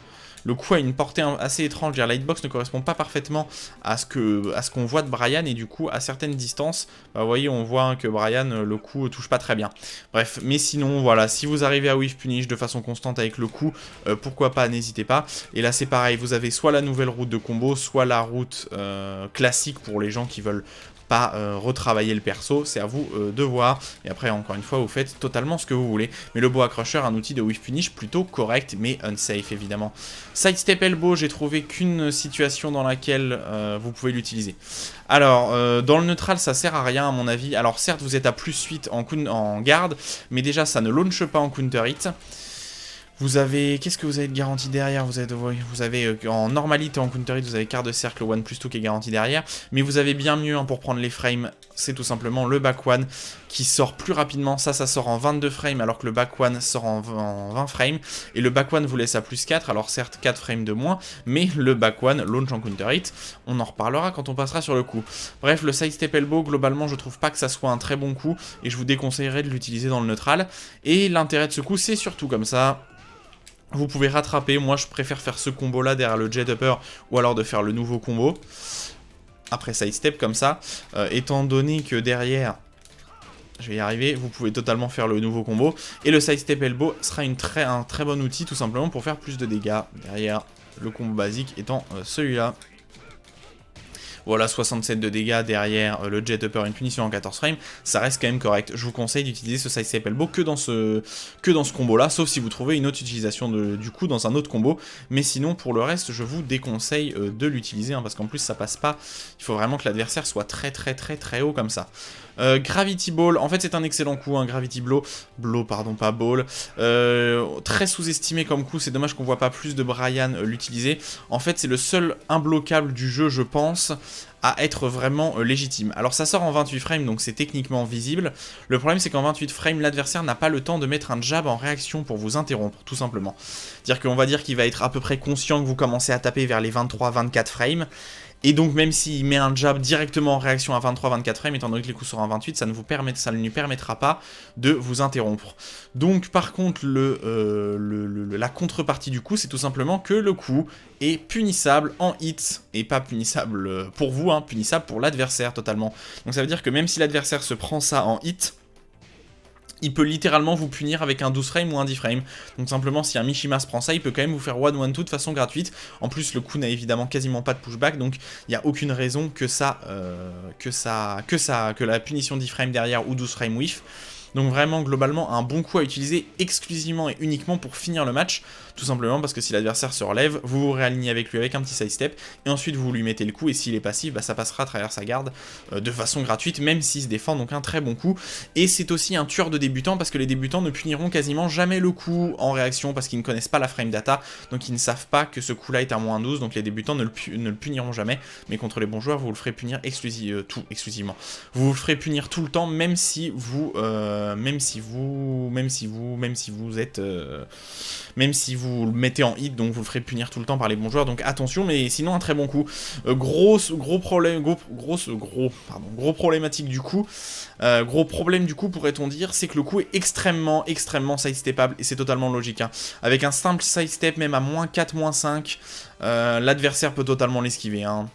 Le coup a une portée assez étrange, la hitbox ne correspond pas parfaitement à ce qu'on voit de Brian, et du coup à certaines distances, bah, vous voyez, on voit que Brian, le coup touche pas très bien. Bref, mais sinon voilà, si vous arrivez à Whiff Punish de façon constante avec le coup, pourquoi pas, n'hésitez pas. Et là c'est pareil, vous avez soit la nouvelle route de combo, soit la route classique pour les gens qui veulent pas retravailler le perso, c'est à vous de voir, et après encore une fois vous faites totalement ce que vous voulez. Mais le Boa Crusher, un outil de Whiff Punish plutôt correct, mais unsafe évidemment. Sidestep Elbow, j'ai trouvé qu'une situation dans laquelle vous pouvez l'utiliser. Alors, dans le neutral ça sert à rien à mon avis. Alors certes vous êtes à +8 en garde, mais déjà ça ne launch pas en counter hit. Vous avez, qu'est-ce que vous avez de garantie derrière? Vous avez en normalité, en counter hit, vous avez quart de cercle 1+2 qui est garanti derrière, mais vous avez bien mieux, hein, pour prendre les frames, c'est tout simplement le back one qui sort plus rapidement. Ça sort en 22 frames alors que le back one sort en 20 frames, et le back one vous laisse à +4, alors certes 4 frames de moins, mais le back one launch en counter hit. On en reparlera quand on passera sur le coup. Bref, le sidestep elbow, globalement je trouve pas que ça soit un très bon coup, et je vous déconseillerais de l'utiliser dans le neutral. Et l'intérêt de ce coup, c'est surtout comme ça, vous pouvez rattraper. Moi je préfère faire ce combo là derrière le jet upper, ou alors de faire le nouveau combo après sidestep comme ça, étant donné que derrière, je vais y arriver, vous pouvez totalement faire le nouveau combo, et le sidestep elbow sera un très bon outil tout simplement pour faire plus de dégâts derrière, le combo basique étant celui-là. Voilà, 67 de dégâts derrière le jet upper, une punition en 14 frames, ça reste quand même correct. Je vous conseille d'utiliser ce sidestep elbow que dans ce combo là, sauf si vous trouvez une autre utilisation du coup dans un autre combo, mais sinon pour le reste je vous déconseille de l'utiliser, hein, parce qu'en plus ça passe pas, il faut vraiment que l'adversaire soit très haut comme ça. Gravity Ball, en fait c'est un excellent coup, hein, Gravity Ball, très sous-estimé comme coup, c'est dommage qu'on voit pas plus de Brian l'utiliser. En fait c'est le seul imbloquable du jeu je pense à être vraiment légitime. Alors ça sort en 28 frames donc c'est techniquement visible. Le problème c'est qu'en 28 frames l'adversaire n'a pas le temps de mettre un jab en réaction pour vous interrompre tout simplement. C'est-à-dire qu'on va dire qu'il va être à peu près conscient que vous commencez à taper vers les 23-24 frames. Et donc même s'il met un jab directement en réaction à 23-24 frames, étant donné que les coups seront à 28, ça ne lui permettra pas de vous interrompre. Donc par contre, la contrepartie du coup, c'est tout simplement que le coup est punissable en hit, et pas punissable pour vous, hein, punissable pour l'adversaire totalement. Donc ça veut dire que même si l'adversaire se prend ça en hit, il peut littéralement vous punir avec un 12 frames ou un 10 frames. Donc simplement, si un Mishima se prend ça, il peut quand même vous faire 1-1-2 de façon gratuite. En plus, le coup n'a évidemment quasiment pas de pushback, donc il n'y a aucune raison que la punition 10 frames derrière ou 12 frames whiff. Donc vraiment, globalement, un bon coup à utiliser exclusivement et uniquement pour finir le match, tout simplement parce que si l'adversaire se relève, vous vous réalignez avec lui avec un petit sidestep, et ensuite vous lui mettez le coup, et s'il est passif, bah, ça passera à travers sa garde de façon gratuite, même s'il se défend, donc un très bon coup. Et c'est aussi un tueur de débutants, parce que les débutants ne puniront quasiment jamais le coup en réaction, parce qu'ils ne connaissent pas la frame data, donc ils ne savent pas que ce coup-là est à -12, donc les débutants ne le puniront jamais, mais contre les bons joueurs, vous le ferez punir exclusivement. Vous le ferez punir tout le temps, même si vous vous le mettez en hit, donc vous le ferez punir tout le temps par les bons joueurs, donc attention, mais sinon un très bon coup. Gros problématique du coup, gros problème du coup pourrait-on dire, c'est que le coup est extrêmement sidesteppable, et c'est totalement logique, hein. Avec un simple sidestep, même à -4, -5, l'adversaire peut totalement l'esquiver, hein.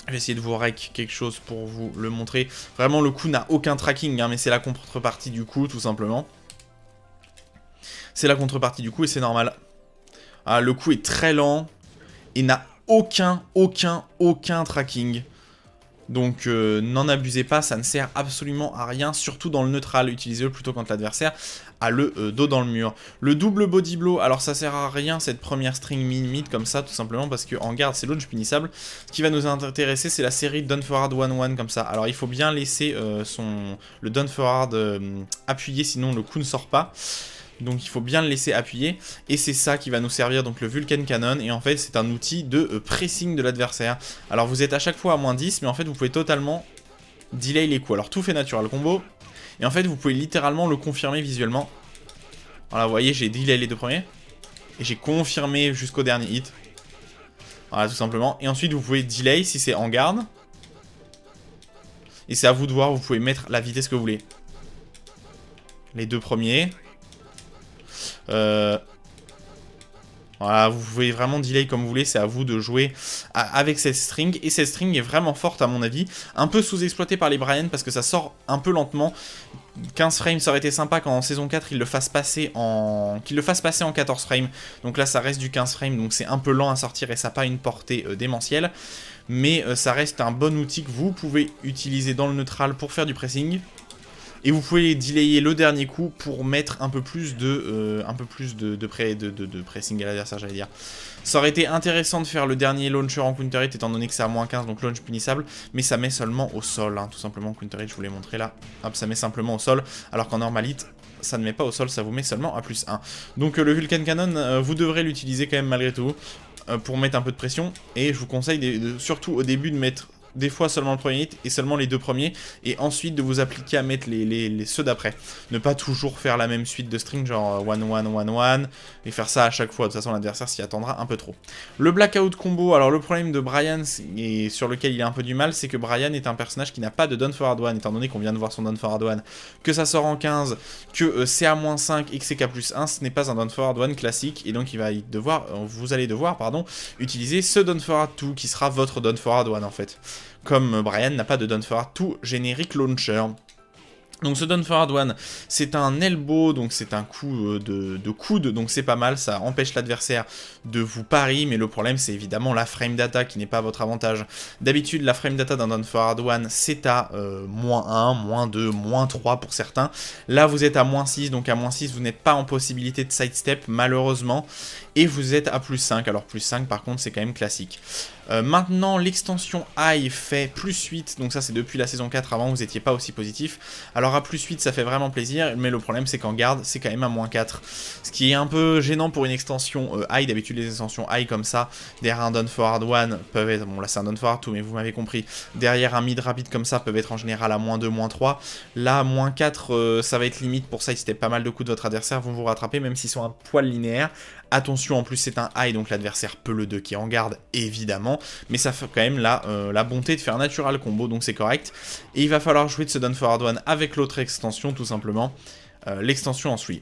Je vais essayer de vous rec quelque chose pour vous le montrer. Vraiment, le coup n'a aucun tracking, hein, mais c'est la contrepartie du coup, tout simplement. C'est la contrepartie du coup, et c'est normal. Ah, le coup est très lent, et n'a aucun tracking. Donc n'en abusez pas, ça ne sert absolument à rien, surtout dans le neutral, utilisez-le plutôt quand l'adversaire a le dos dans le mur. Le double body blow, alors ça sert à rien cette première string mid comme ça, tout simplement parce qu'en garde c'est launch punissable. Ce qui va nous intéresser, c'est la série Down Forward 1-1 comme ça. Alors il faut bien laisser le Down Forward appuyé, sinon le coup ne sort pas. Donc il faut bien le laisser appuyer, et c'est ça qui va nous servir, donc le Vulcan Cannon, et en fait c'est un outil de pressing de l'adversaire. Alors vous êtes à chaque fois à -10, mais en fait vous pouvez totalement delay les coups. Alors tout fait natural combo, et en fait vous pouvez littéralement le confirmer visuellement. Voilà, vous voyez, j'ai delay les deux premiers, et j'ai confirmé jusqu'au dernier hit. Voilà, tout simplement. Et ensuite vous pouvez delay si c'est en garde, et c'est à vous de voir, vous pouvez mettre la vitesse que vous voulez. Les deux premiers... Voilà, vous pouvez vraiment delay comme vous voulez, c'est à vous de jouer avec cette string, et cette string est vraiment forte à mon avis, un peu sous-exploitée par les Bryan parce que ça sort un peu lentement. 15 frames, ça aurait été sympa quand en saison 4 qu'il le fasse passer en 14 frames, donc là ça reste du 15 frames, donc c'est un peu lent à sortir et ça n'a pas une portée démentielle, mais ça reste un bon outil que vous pouvez utiliser dans le neutral pour faire du pressing. Et vous pouvez delayer le dernier coup pour mettre un peu plus de pressing à l'adversaire, j'allais dire. Ça aurait été intéressant de faire le dernier launcher en counter hit, étant donné que c'est à -15, donc launch punissable, mais ça met seulement au sol, hein, tout simplement. Counter hit, je vous l'ai montré là. Hop, ça met simplement au sol, alors qu'en normal hit, ça ne met pas au sol, ça vous met seulement à +1. Donc le Vulcan Cannon, vous devrez l'utiliser quand même malgré tout, pour mettre un peu de pression, et je vous conseille surtout au début de mettre... des fois seulement le premier hit et seulement les deux premiers, et ensuite de vous appliquer à mettre ceux d'après. Ne pas toujours faire la même suite de string, genre 1-1, 1-1, et faire ça à chaque fois, de toute façon l'adversaire s'y attendra un peu trop. Le blackout combo, alors le problème de Bryan, et sur lequel il a un peu du mal, c'est que Bryan est un personnage qui n'a pas de down forward 1, étant donné qu'on vient de voir son down forward 1, que ça sort en 15, que c'est à -5 et que c'est K+1, ce n'est pas un down forward 1 classique, et donc vous allez devoir utiliser ce down forward 2 qui sera votre down forward 1 en fait. Comme Bryan n'a pas de down forward 2 générique launcher. Donc ce down forward 1, c'est un elbow, donc c'est un coup de coude, donc c'est pas mal, ça empêche l'adversaire de vous pari, mais le problème c'est évidemment la frame data qui n'est pas à votre avantage. D'habitude la frame data d'un down forward 1 c'est à -1, -2, -3 pour certains. Là vous êtes à -6, donc à -6 vous n'êtes pas en possibilité de sidestep malheureusement, et vous êtes à +5, alors +5 par contre c'est quand même classique. Maintenant l'extension high fait +8, donc ça c'est depuis la saison 4, avant vous n'étiez pas aussi positif. Alors à +8 ça fait vraiment plaisir, mais le problème c'est qu'en garde c'est quand même à -4. Ce qui est un peu gênant pour une extension high, d'habitude les extensions high comme ça, derrière un down forward 1 peuvent être, bon là c'est un down forward 2 mais vous m'avez compris, derrière un mid rapide comme ça peuvent être en général à -2, -3. Là -4 ça va être limite pour ça, c'était pas mal de coups de votre adversaire, vont vous rattraper même s'ils sont un poil linéaires. Attention, en plus c'est un high, donc l'adversaire peut le 2 qui est en garde, évidemment, mais ça fait quand même la bonté de faire natural combo, donc c'est correct. Et il va falloir jouer de ce down forward 1 avec l'autre extension, tout simplement, l'extension en 3.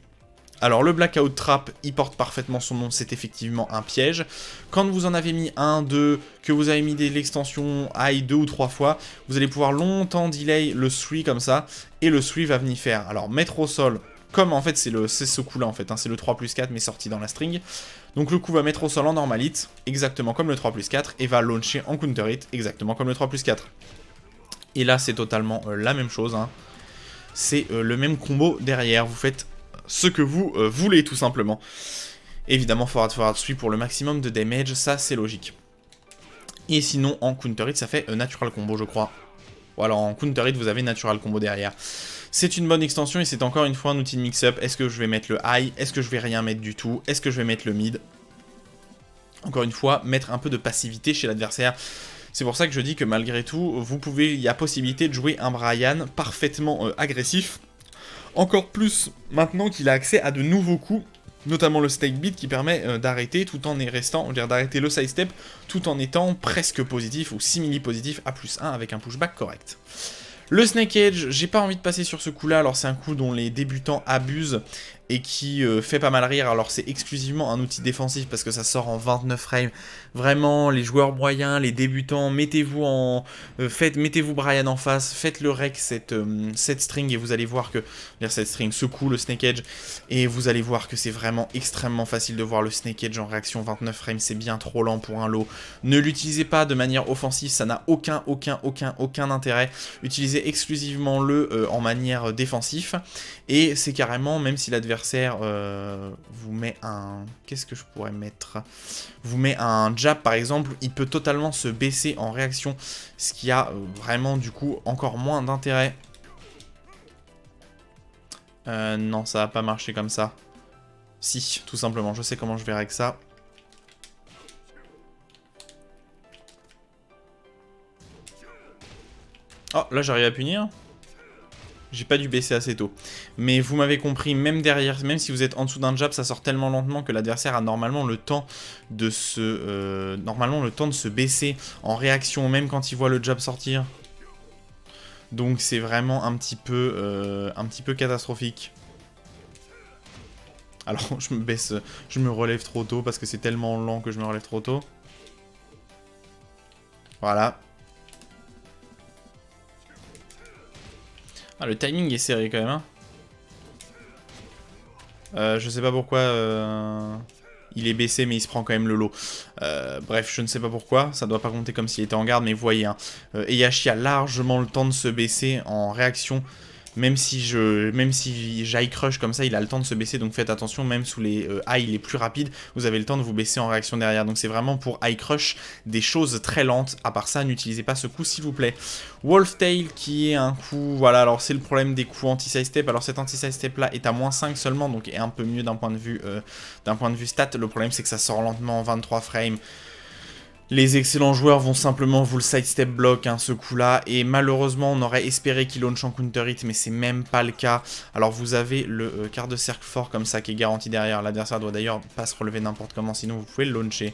Alors le Blackout Trap, il porte parfaitement son nom, c'est effectivement un piège. Quand vous en avez mis 1, 2, que vous avez mis l'extension high 2 ou 3 fois, vous allez pouvoir longtemps delay le 3 comme ça, et le 3 va venir faire, alors mettre au sol... Comme en fait c'est ce coup là en fait, hein, c'est le 3+4 mais sorti dans la string. Donc le coup va mettre au sol en normal hit, exactement comme le 3+4, et va launcher en counter hit, exactement comme le 3+4. Et là c'est totalement la même chose, hein. C'est le même combo derrière, vous faites ce que vous voulez tout simplement. Évidemment forward sweep pour le maximum de damage, ça c'est logique. Et sinon en counter hit ça fait natural combo je crois. Voilà, en counter hit vous avez natural combo derrière. C'est une bonne extension et c'est encore une fois un outil de mix-up. Est-ce que je vais mettre le high? Est-ce que je vais rien mettre du tout? Est-ce que je vais mettre le mid? Encore une fois, mettre un peu de passivité chez l'adversaire. C'est pour ça que je dis que malgré tout, il y a possibilité de jouer un Bryan parfaitement agressif. Encore plus maintenant qu'il a accès à de nouveaux coups Notamment le snake beat qui permet d'arrêter tout en restant, on dirait d'arrêter le sidestep tout en étant presque positif ou simili positif à +1 avec un pushback correct. Le Snake Edge, j'ai pas envie de passer sur ce coup-là, alors c'est un coup dont les débutants abusent et qui fait pas mal rire, alors c'est exclusivement un outil défensif parce que ça sort en 29 frames. Vraiment, les joueurs moyens, les débutants, mettez-vous Brian en face, faites le rec cette string et vous allez voir que, cette string, ce coup, le Snake Edge, et vous allez voir que c'est vraiment extrêmement facile de voir le Snake Edge en réaction 29 frames, c'est bien trop lent pour un low. Ne l'utilisez pas de manière offensive, ça n'a aucun intérêt. Utilisez exclusivement le en manière défensive, et c'est carrément, même si l'adversaire vous met un... Qu'est-ce que je pourrais mettre? Vous met un jab par exemple, il peut totalement se baisser en réaction, ce qui a vraiment du coup encore moins d'intérêt. Non, ça va pas marcher comme ça. Si, tout simplement, je sais comment je vais avec ça. Oh, là j'arrive à punir. J'ai pas dû baisser assez tôt. Mais vous m'avez compris, même derrière, même si vous êtes en dessous d'un jab, ça sort tellement lentement que l'adversaire a normalement le temps de se baisser en réaction, même quand il voit le jab sortir. Donc c'est vraiment un petit peu catastrophique. Alors je me baisse, je me relève trop tôt parce que c'est tellement lent que je me relève trop tôt. Voilà. Ah, le timing est serré quand même, hein. Je sais pas pourquoi il est baissé, mais il se prend quand même le lot. Bref, je ne sais pas pourquoi, ça doit pas compter comme s'il était en garde, mais voyez, hein, Heihachi a largement le temps de se baisser en réaction. Même si j'high crush comme ça, il a le temps de se baisser, donc faites attention, même sous les high les plus rapides, vous avez le temps de vous baisser en réaction derrière. Donc c'est vraiment pour high crush des choses très lentes. À part ça, n'utilisez pas ce coup s'il vous plaît. Wolf Tail qui est un coup, voilà, alors c'est le problème des coups anti-side step. Alors cet anti-side step là est à -5 seulement, donc est un peu mieux d'un point de vue stat. Le problème c'est que ça sort lentement en 23 frames. Les excellents joueurs vont simplement vous le sidestep block, hein, ce coup-là, et malheureusement on aurait espéré qu'il launch en counter hit, mais c'est même pas le cas. Alors vous avez le quart de cercle fort comme ça qui est garanti derrière, l'adversaire doit d'ailleurs pas se relever n'importe comment, sinon vous pouvez le launcher.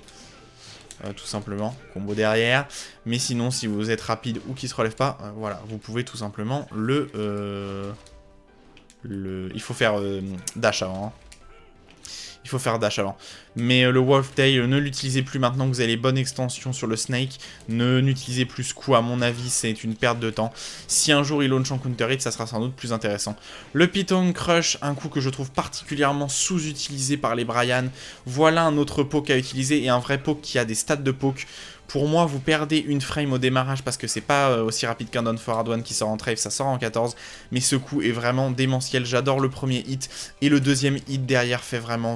Tout simplement, combo derrière, mais sinon si vous êtes rapide ou qu'il se relève pas, voilà, vous pouvez tout simplement il faut faire dash avant, hein. Il faut faire dash avant. Mais le Wolf Tail, ne l'utilisez plus maintenant que vous avez les bonnes extensions sur le Snake. N'utilisez plus ce coup, à mon avis, c'est une perte de temps. Si un jour il launch en counter hit, ça sera sans doute plus intéressant. Le Python Crush, un coup que je trouve particulièrement sous-utilisé par les Brian. Voilà un autre poke à utiliser et un vrai poke qui a des stats de poke. Pour moi, vous perdez une frame au démarrage parce que c'est pas aussi rapide qu'un Down Forward One qui sort en trave, ça sort en 14. Mais ce coup est vraiment démentiel. J'adore le premier hit et le deuxième hit derrière fait vraiment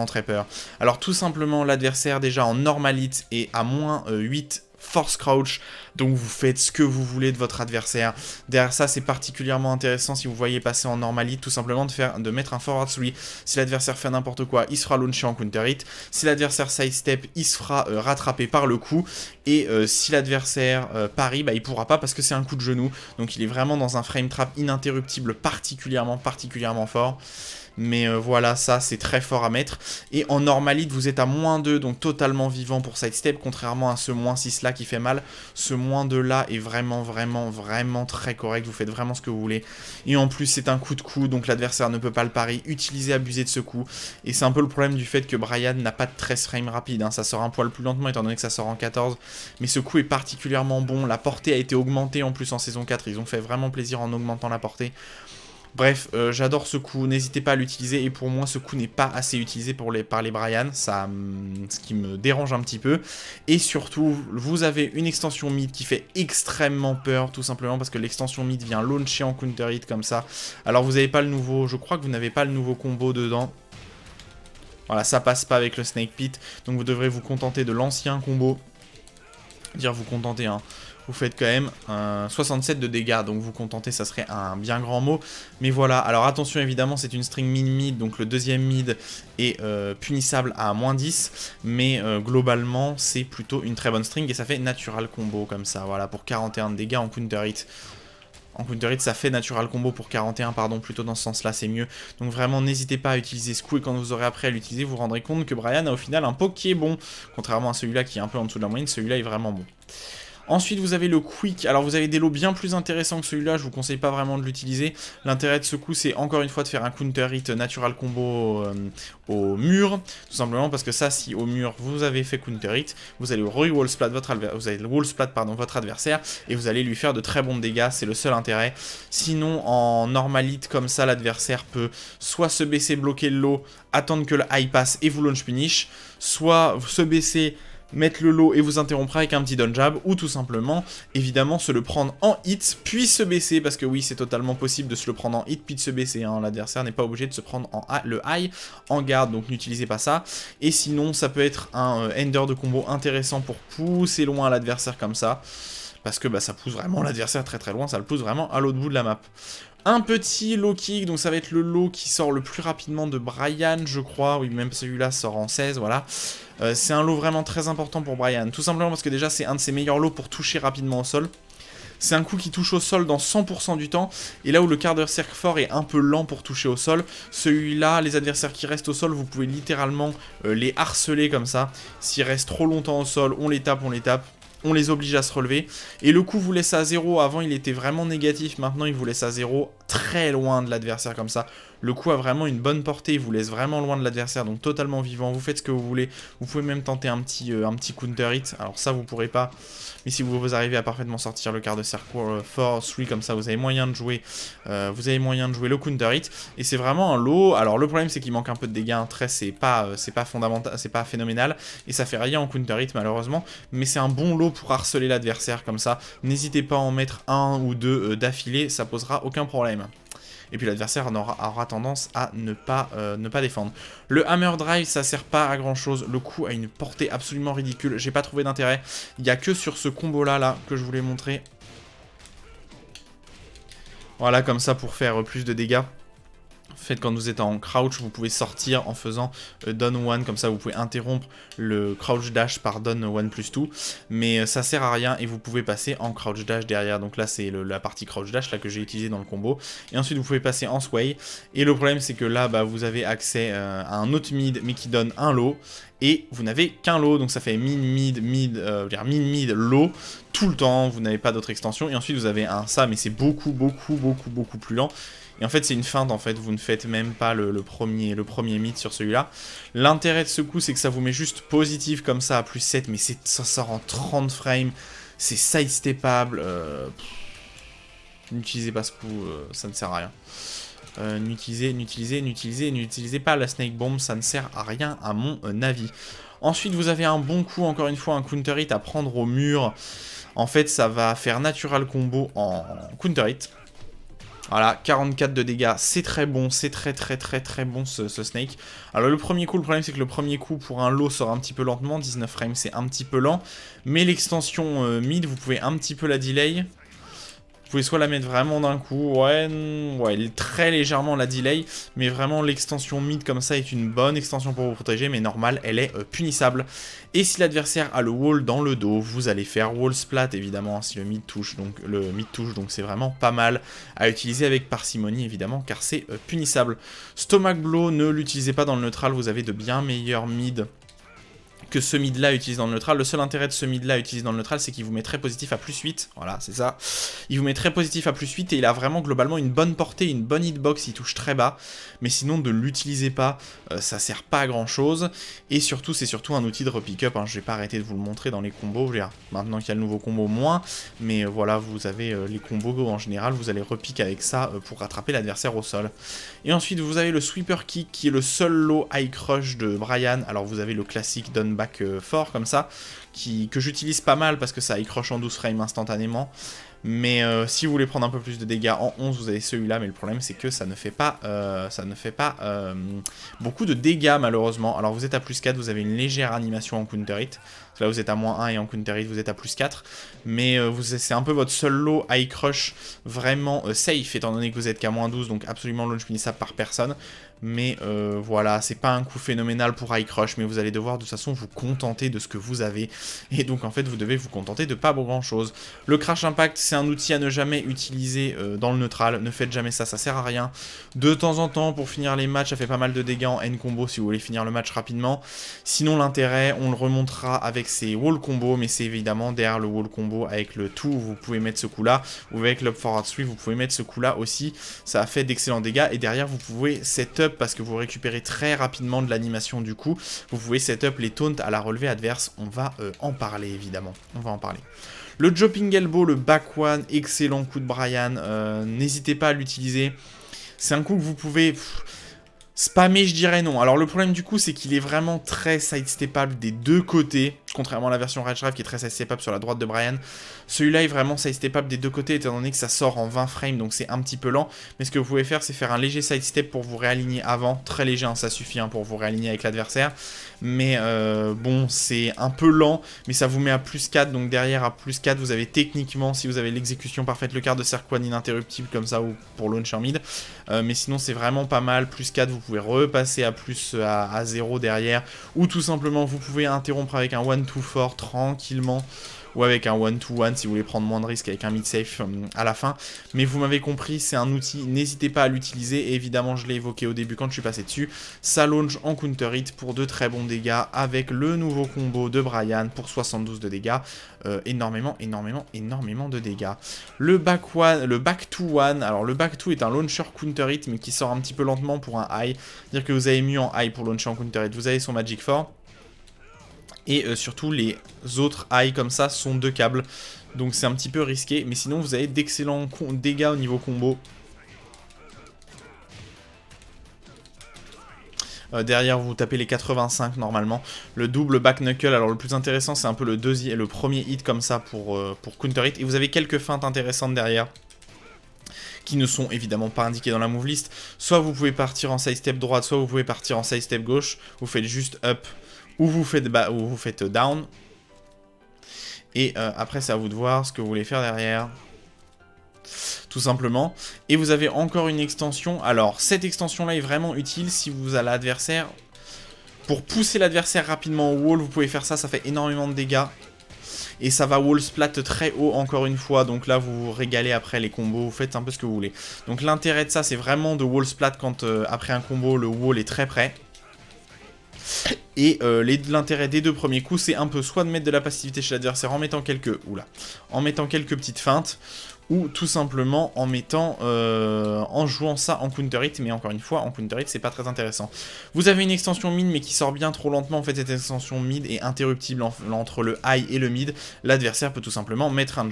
très peur. Alors tout simplement, l'adversaire déjà en normal hit est à -8 force crouch, donc vous faites ce que vous voulez de votre adversaire. Derrière ça, c'est particulièrement intéressant si vous voyez passer en normal hit, tout simplement de mettre un forward 3. Si l'adversaire fait n'importe quoi, il sera launché en counter hit. Si l'adversaire sidestep, il se fera rattraper par le coup. Et si l'adversaire parie, bah, il pourra pas parce que c'est un coup de genou. Donc il est vraiment dans un frame trap ininterruptible particulièrement fort. Mais voilà, ça c'est très fort à mettre. Et en normalite, vous êtes à -2, donc totalement vivant pour sidestep, contrairement à ce -6 là qui fait mal. Ce -2 là est vraiment très correct, vous faites vraiment ce que vous voulez. Et en plus, c'est un coup de coup, donc l'adversaire ne peut pas le pari. Utilisez, abusez de ce coup. Et c'est un peu le problème du fait que Brian n'a pas de 13 frames rapide, hein. Ça sort un poil plus lentement étant donné que ça sort en 14. Mais ce coup est particulièrement bon. La portée a été augmentée en plus en saison 4. Ils ont fait vraiment plaisir en augmentant la portée. Bref, j'adore ce coup, n'hésitez pas à l'utiliser, et pour moi ce coup n'est pas assez utilisé par les Brian, ce qui me dérange un petit peu. Et surtout, vous avez une extension mid qui fait extrêmement peur, tout simplement parce que l'extension mid vient launcher en counter hit comme ça. Alors vous n'avez pas le nouveau, je crois que vous n'avez pas le nouveau combo dedans. Voilà, ça passe pas avec le Snake Pit, donc vous devrez vous contenter de l'ancien combo. Dire vous contenter, hein. Vous faites quand même 67 de dégâts, donc vous contentez, ça serait un bien grand mot. Mais voilà, alors attention évidemment, c'est une string mid-mid, donc le deuxième mid est punissable à -10. Mais globalement, c'est plutôt une très bonne string et ça fait natural combo comme ça, voilà, pour 41 de dégâts en counter hit. En counter hit, ça fait natural combo pour 41, pardon, plutôt dans ce sens-là, c'est mieux. Donc vraiment, n'hésitez pas à utiliser ce coup, et quand vous aurez appris à l'utiliser, vous vous rendrez compte que Bryan a au final un poke qui est bon. Contrairement à celui-là qui est un peu en dessous de la moyenne, celui-là est vraiment bon. Ensuite, vous avez le Quick. Alors, vous avez des lots bien plus intéressants que celui-là. Je vous conseille pas vraiment de l'utiliser. L'intérêt de ce coup, c'est encore une fois de faire un counter hit natural combo au mur. Tout simplement parce que ça, si au mur, vous avez fait counter hit, vous allez wall splat votre adversaire et vous allez lui faire de très bons dégâts. C'est le seul intérêt. Sinon, en normal hit comme ça, l'adversaire peut soit se baisser, bloquer le lot, attendre que le high passe et vous launch punish, soit se baisser, mettre le lot et vous interrompre avec un petit down jab, ou tout simplement, évidemment, se le prendre en hit, puis se baisser, parce que oui, c'est totalement possible de se le prendre en hit, puis de se baisser, hein. L'adversaire n'est pas obligé de se prendre le high en garde, donc n'utilisez pas ça. Et sinon, ça peut être un ender de combo intéressant pour pousser loin l'adversaire comme ça, parce que bah, ça pousse vraiment l'adversaire très très loin, ça le pousse vraiment à l'autre bout de la map. Un petit low kick, donc ça va être le low qui sort le plus rapidement de Bryan, je crois. Oui, même celui-là sort en 16, voilà. C'est un low vraiment très important pour Bryan. Tout simplement parce que déjà, c'est un de ses meilleurs lows pour toucher rapidement au sol. C'est un coup qui touche au sol dans 100% du temps. Et là où le quart de cercle fort est un peu lent pour toucher au sol, celui-là, les adversaires qui restent au sol, vous pouvez littéralement les harceler comme ça. S'ils restent trop longtemps au sol, on les tape, on les oblige à se relever. Et le coup vous laisse à 0, avant il était vraiment négatif, maintenant il vous laisse à 0, très loin de l'adversaire comme ça. Le coup a vraiment une bonne portée, il vous laisse vraiment loin de l'adversaire, donc totalement vivant, vous faites ce que vous voulez. Vous pouvez même tenter un petit counter hit, alors ça vous pourrez pas, mais si vous arrivez à parfaitement sortir le quart de cercle fort, 3 comme ça, vous avez moyen de jouer le counter hit. Et c'est vraiment un lot, alors le problème c'est qu'il manque un peu de dégâts, un trait c'est pas fondamental, c'est pas phénoménal, et ça fait rien en counter hit malheureusement, mais c'est un bon lot pour harceler l'adversaire comme ça. N'hésitez pas à en mettre un ou deux d'affilée, ça posera aucun problème. Et puis l'adversaire aura tendance à ne pas défendre. Le hammer drive, ça sert pas à grand chose. Le coup a une portée absolument ridicule. J'ai pas trouvé d'intérêt. Il n'y a que sur ce combo là que je voulais montrer. Voilà, comme ça pour faire plus de dégâts. Faites quand vous êtes en crouch, vous pouvez sortir en faisant down 1, comme ça vous pouvez interrompre le crouch dash par down 1 plus 2, mais ça sert à rien et vous pouvez passer en crouch dash derrière. Donc là c'est la partie crouch dash là que j'ai utilisé dans le combo, et ensuite vous pouvez passer en sway, et le problème c'est que là bah, vous avez accès à un autre mid mais qui donne un low, et vous n'avez qu'un low, donc ça fait mid, low tout le temps, vous n'avez pas d'autre extension, et ensuite vous avez un ça, mais c'est beaucoup plus lent. Et en fait, c'est une feinte, en fait, vous ne faites même pas le premier mid sur celui-là. L'intérêt de ce coup, c'est que ça vous met juste positif comme ça à plus 7, mais ça sort en 30 frames, c'est side-steppable. N'utilisez pas ce coup, ça ne sert à rien. N'utilisez pas la Snake Bomb, ça ne sert à rien à mon avis. Ensuite, vous avez un bon coup, encore une fois, un counter hit à prendre au mur. En fait, ça va faire natural combo en counter hit. Voilà, 44 de dégâts, c'est très bon, c'est très bon ce Snake. Alors le premier coup, le problème c'est que le premier coup pour un low sort un petit peu lentement, 19 frames c'est un petit peu lent. Mais l'extension mid, vous pouvez un petit peu la delay. Vous pouvez soit la mettre vraiment d'un coup, ouais, très légèrement la delay, mais vraiment l'extension mid comme ça est une bonne extension pour vous protéger, mais normal, elle est punissable. Et si l'adversaire a le wall dans le dos, vous allez faire wall splat évidemment si le mid touche, donc c'est vraiment pas mal à utiliser avec parcimonie évidemment, car c'est punissable. Stomach blow, ne l'utilisez pas dans le neutral, vous avez de bien meilleurs mid que ce mid là utilise dans le neutral. Le seul intérêt de ce mid là utilise dans le neutral, c'est qu'il vous met très positif à plus 8. Voilà, c'est ça. Il vous met très positif à plus 8 et il a vraiment globalement une bonne portée, une bonne hitbox, il touche très bas. Mais sinon, ne l'utilisez pas, ça sert pas à grand chose. Et surtout, c'est surtout un outil de repick-up. Hein. Je vais pas arrêter de vous le montrer dans les combos. Je veux dire, maintenant qu'il y a le nouveau combo, moins. Mais voilà, vous avez les combos en général, vous allez repick avec ça pour rattraper l'adversaire au sol. Et ensuite, vous avez le sweeper kick qui est le seul low high crush de Bryan. Alors, vous avez le classique down back fort comme ça, que j'utilise pas mal parce que ça accroche en 12 frames instantanément. Mais si vous voulez prendre un peu plus de dégâts en 11, vous avez celui-là, mais le problème c'est que ça ne fait pas, beaucoup de dégâts malheureusement. Alors vous êtes à plus 4, vous avez une légère animation en counter hit. Là vous êtes à moins 1 et en counter hit vous êtes à plus 4. Mais c'est un peu votre seul lot high crush vraiment safe, étant donné que vous êtes qu'à moins 12, donc absolument launch punissable par personne. Mais voilà, c'est pas un coup phénoménal pour High Crush, mais vous allez devoir de toute façon vous contenter de ce que vous avez. Et donc en fait, vous devez vous contenter de pas grand chose. Le Crash Impact, c'est un outil à ne jamais utiliser dans le neutral. Ne faites jamais ça, ça sert à rien. De temps en temps, pour finir les matchs, ça fait pas mal de dégâts en N-combo si vous voulez finir le match rapidement. Sinon, l'intérêt, on le remontera avec ses wall combos, mais c'est évidemment derrière le wall combo avec le 2, vous pouvez mettre ce coup-là. Ou avec l'up forward 3, vous pouvez mettre ce coup-là aussi. Ça a fait d'excellents dégâts. Et derrière, vous pouvez setup, parce que vous récupérez très rapidement de l'animation du coup. Vous pouvez setup les taunts à la relevée adverse. On va en parler, évidemment. On va en parler. Le Jumping Elbow, le back one, excellent coup de Bryan. N'hésitez pas à l'utiliser. C'est un coup que vous pouvez spammer, je dirais non. Alors le problème du coup, c'est qu'il est vraiment très sidesteppable des deux côtés. Contrairement à la version Rage Drive qui est très sidesteppable sur la droite de Bryan. Celui-là est vraiment sidesteppable des deux côtés étant donné que ça sort en 20 frames, donc c'est un petit peu lent. Mais ce que vous pouvez faire, c'est faire un léger sidestep pour vous réaligner avant. Très léger, hein, ça suffit pour vous réaligner avec l'adversaire. Mais bon, c'est un peu lent, mais ça vous met à plus 4. Donc derrière, à plus 4, vous avez techniquement, si vous avez l'exécution parfaite, le quart de cercle one ininterruptible comme ça, ou pour launcher mid. Mais sinon, c'est vraiment pas mal. Plus 4, vous pouvez repasser à plus à 0 derrière. Ou tout simplement, vous pouvez interrompre avec un 1-2 fort tranquillement. Ou avec un 1-2-1 si vous voulez prendre moins de risques avec un mid-safe à la fin. Mais vous m'avez compris, c'est un outil, n'hésitez pas à l'utiliser. Et évidemment, je l'ai évoqué au début quand je suis passé dessus. Ça launch en counter hit pour de très bons dégâts avec le nouveau combo de Bryan pour 72 de dégâts. Énormément de dégâts. Le back 2-1, alors le back 2 est un launcher counter hit mais qui sort un petit peu lentement pour un high. C'est-à-dire que vous avez mis en high pour launcher en counter hit, vous avez son Magic 4. Et surtout, les autres high comme ça sont 2 câbles. Donc c'est un petit peu risqué. Mais sinon, vous avez d'excellents dégâts au niveau combo. Derrière, vous tapez les 85 normalement. Le double back knuckle, alors le plus intéressant, c'est un peu le premier hit comme ça pour counter hit. Et vous avez quelques feintes intéressantes derrière, qui ne sont évidemment pas indiquées dans la move list. Soit vous pouvez partir en sidestep droite, soit vous pouvez partir en sidestep gauche. Vous faites juste up. Ou vous faites down. Et après, c'est à vous de voir ce que vous voulez faire derrière. Tout simplement. Et vous avez encore une extension. Alors, cette extension-là est vraiment utile si vous avez l'adversaire. Pour pousser l'adversaire rapidement au wall, vous pouvez faire ça. Ça fait énormément de dégâts. Et ça va wall splat très haut encore une fois. Donc là, vous vous régalez après les combos. Vous faites un peu ce que vous voulez. Donc l'intérêt de ça, c'est vraiment de wall splat quand après un combo, le wall est très près. Et l'intérêt des deux premiers coups, c'est un peu soit de mettre de la passivité chez l'adversaire en mettant quelques petites feintes, ou tout simplement en jouant ça en counter hit, mais encore une fois, en counter hit, c'est pas très intéressant. Vous avez une extension mid, mais qui sort bien trop lentement, en fait, cette extension mid est interruptible entre le high et le mid. L'adversaire peut tout simplement mettre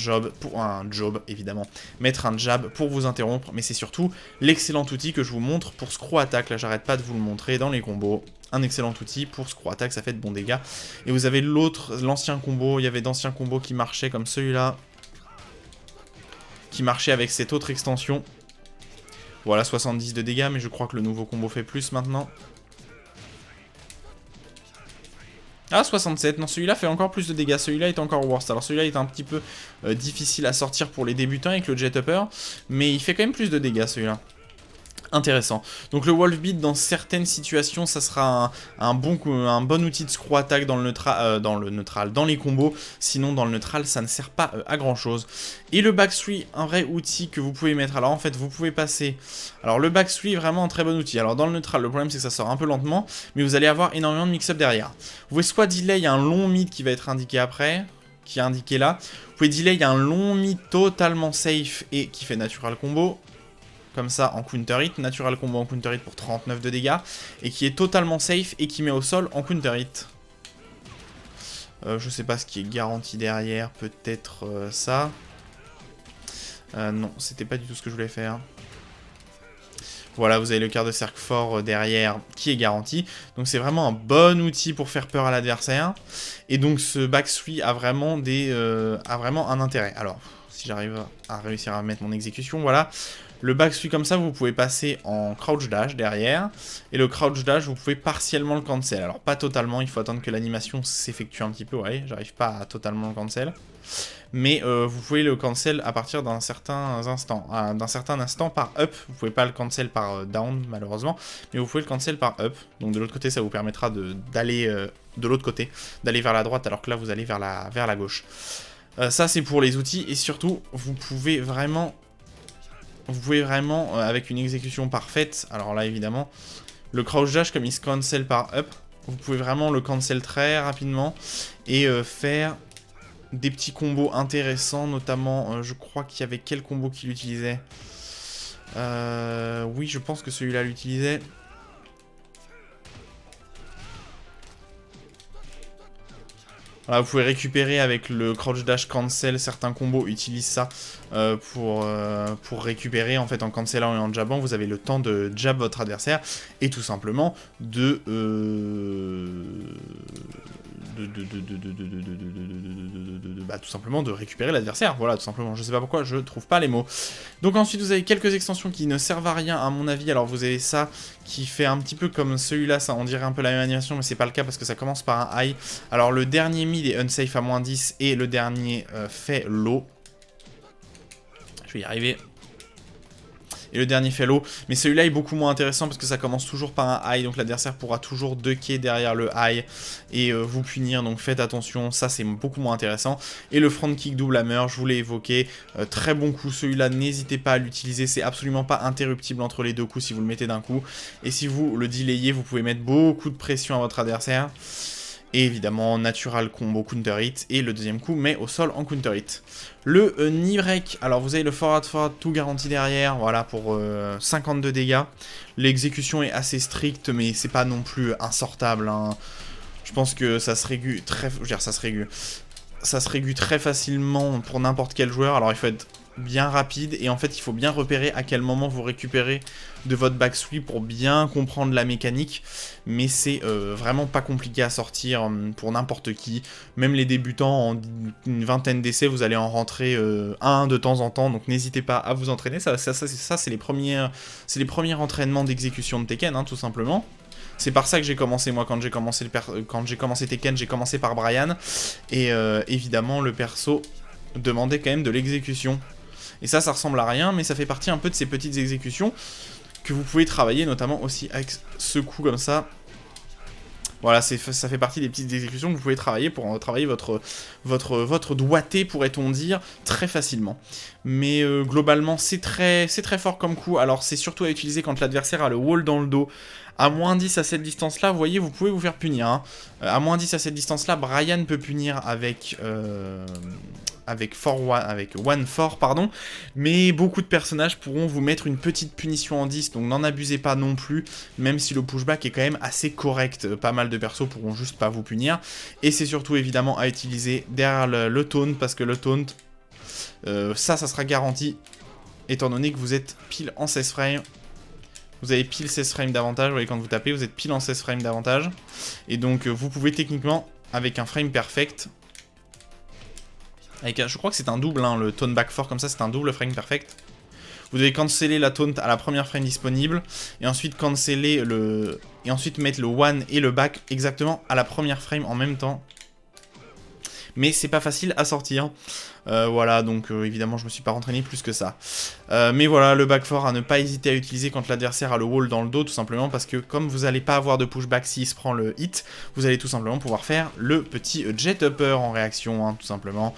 mettre un jab pour vous interrompre, mais c'est surtout l'excellent outil que je vous montre pour screw attack, là j'arrête pas de vous le montrer dans les combos. Un excellent outil pour screw attack, ça fait de bons dégâts. Et vous avez l'ancien combo, il y avait d'anciens combos qui marchaient comme celui-là, qui marchait avec cette autre extension. Voilà, 70 de dégâts, mais je crois que le nouveau combo fait plus maintenant. Ah, 67, non, celui-là fait encore plus de dégâts, celui-là est encore worst. Alors celui-là est un petit peu difficile à sortir pour les débutants avec le jet upper, mais il fait quand même plus de dégâts celui-là. Intéressant. Donc le Wolf Beat dans certaines situations ça sera un bon outil de screw attack dans les combos, sinon dans le neutral ça ne sert pas à grand chose. Et le back 3, un vrai outil que vous pouvez mettre, alors en fait vous pouvez passer, alors le back 3 vraiment un très bon outil, alors dans le neutral le problème c'est que ça sort un peu lentement, mais vous allez avoir énormément de mix-up derrière. Vous pouvez soit delay, il y a un long mid qui va être indiqué après, qui est indiqué là, vous pouvez delay, il y a un long mid totalement safe et qui fait natural combo, comme ça en counter hit, natural combo en counter hit pour 39 de dégâts, et qui est totalement safe et qui met au sol en counter hit. Je sais pas ce qui est garanti derrière, peut-être ça. Non, c'était pas du tout ce que je voulais faire. Voilà, vous avez le quart de cercle fort derrière qui est garanti. Donc c'est vraiment un bon outil pour faire peur à l'adversaire. Et donc ce back 3 a vraiment un intérêt. Alors, si j'arrive à réussir à mettre mon exécution, voilà. Le backswing comme ça, vous pouvez passer en crouch dash derrière. Et le crouch dash, vous pouvez partiellement le cancel. Alors pas totalement, il faut attendre que l'animation s'effectue un petit peu. Ouais, j'arrive pas à totalement le cancel. Mais vous pouvez le cancel à partir d'un certain instant par up. Vous pouvez pas le cancel par down malheureusement, mais vous pouvez le cancel par up. Donc de l'autre côté, ça vous permettra d'aller de l'autre côté, d'aller vers la droite, alors que là vous allez vers la gauche. Ça c'est pour les outils, et surtout vous pouvez vraiment avec une exécution parfaite. Alors là évidemment, le crouch dash comme il se cancel par up, vous pouvez vraiment le cancel très rapidement et faire des petits combos intéressants, notamment, je crois qu'il y avait quel combo qu'il utilisait. Oui, je pense que celui-là l'utilisait. Voilà, vous pouvez récupérer avec le crouch dash cancel, certains combos utilisent ça pour récupérer en fait en cancellant et en jabbant. Vous avez le temps de jab votre adversaire et tout simplement de tout simplement de récupérer l'adversaire. Voilà, tout simplement. Je sais pas pourquoi, je trouve pas les mots. Donc ensuite, vous avez quelques extensions qui ne servent à rien à mon avis. Alors vous avez ça qui fait un petit peu comme celui-là, ça on dirait un peu la même animation, mais c'est pas le cas parce que ça commence par un high. Alors le dernier mid est unsafe à -10 et le dernier fait low. Je vais y arriver. Et le dernier fait low, mais celui-là est beaucoup moins intéressant parce que ça commence toujours par un high, donc l'adversaire pourra toujours ducker derrière le high et vous punir, donc faites attention, ça c'est beaucoup moins intéressant. Et le front kick double hammer, je vous l'ai évoqué, très bon coup, celui-là n'hésitez pas à l'utiliser, c'est absolument pas interruptible entre les deux coups si vous le mettez d'un coup, et si vous le delayez, vous pouvez mettre beaucoup de pression à votre adversaire. Et évidemment, natural combo counter hit, et le deuxième coup met au sol en counter hit. Le knee break, alors vous avez le forward tout garanti derrière, voilà, pour 52 dégâts. L'exécution est assez stricte, mais c'est pas non plus insortable, hein. Je pense que ça se régule très... Je veux dire, ça se régule très facilement pour n'importe quel joueur, alors il faut être bien rapide, et en fait il faut bien repérer à quel moment vous récupérez de votre backsweep pour bien comprendre la mécanique, mais c'est vraiment pas compliqué à sortir pour n'importe qui, même les débutants en une vingtaine d'essais vous allez en rentrer un de temps en temps, donc n'hésitez pas à vous entraîner, ça c'est les premiers entraînements d'exécution de Tekken, hein, tout simplement. C'est par ça que j'ai commencé, moi, quand j'ai commencé Tekken, j'ai commencé par Brian, et évidemment le perso demandait quand même de l'exécution. Et ça ressemble à rien, mais ça fait partie un peu de ces petites exécutions que vous pouvez travailler, notamment aussi avec ce coup comme ça. Voilà, ça fait partie des petites exécutions que vous pouvez travailler pour travailler votre doigté, pourrait-on dire, très facilement. Mais globalement, c'est très fort comme coup. Alors, c'est surtout à utiliser quand l'adversaire a le wall dans le dos. À -10 à cette distance-là, vous voyez, vous pouvez vous faire punir, hein. À -10 à cette distance-là, Brian peut punir avec one for, pardon, mais beaucoup de personnages pourront vous mettre une petite punition en 10, donc n'en abusez pas non plus, même si le pushback est quand même assez correct. Pas mal de persos pourront juste pas vous punir, et c'est surtout évidemment à utiliser derrière le taunt, parce que le taunt, ça sera garanti, étant donné que vous êtes pile en 16 frames. Vous avez pile 16 frames d'avantage, vous voyez quand vous tapez, vous êtes pile en 16 frames d'avantage. Et donc vous pouvez techniquement, avec un frame perfect, je crois que c'est un double, hein, le taunt back 4 comme ça, c'est un double frame perfect. Vous devez canceller la taunt à la première frame disponible, et ensuite canceller et ensuite mettre le one et le back exactement à la première frame en même temps. Mais c'est pas facile à sortir. Voilà, donc évidemment je me suis pas rentraîné plus que ça. Mais voilà, le back 4 à ne pas hésiter à utiliser quand l'adversaire a le wall dans le dos, tout simplement parce que comme vous n'allez pas avoir de pushback s'il se prend le hit, vous allez tout simplement pouvoir faire le petit jet upper en réaction, hein, tout simplement.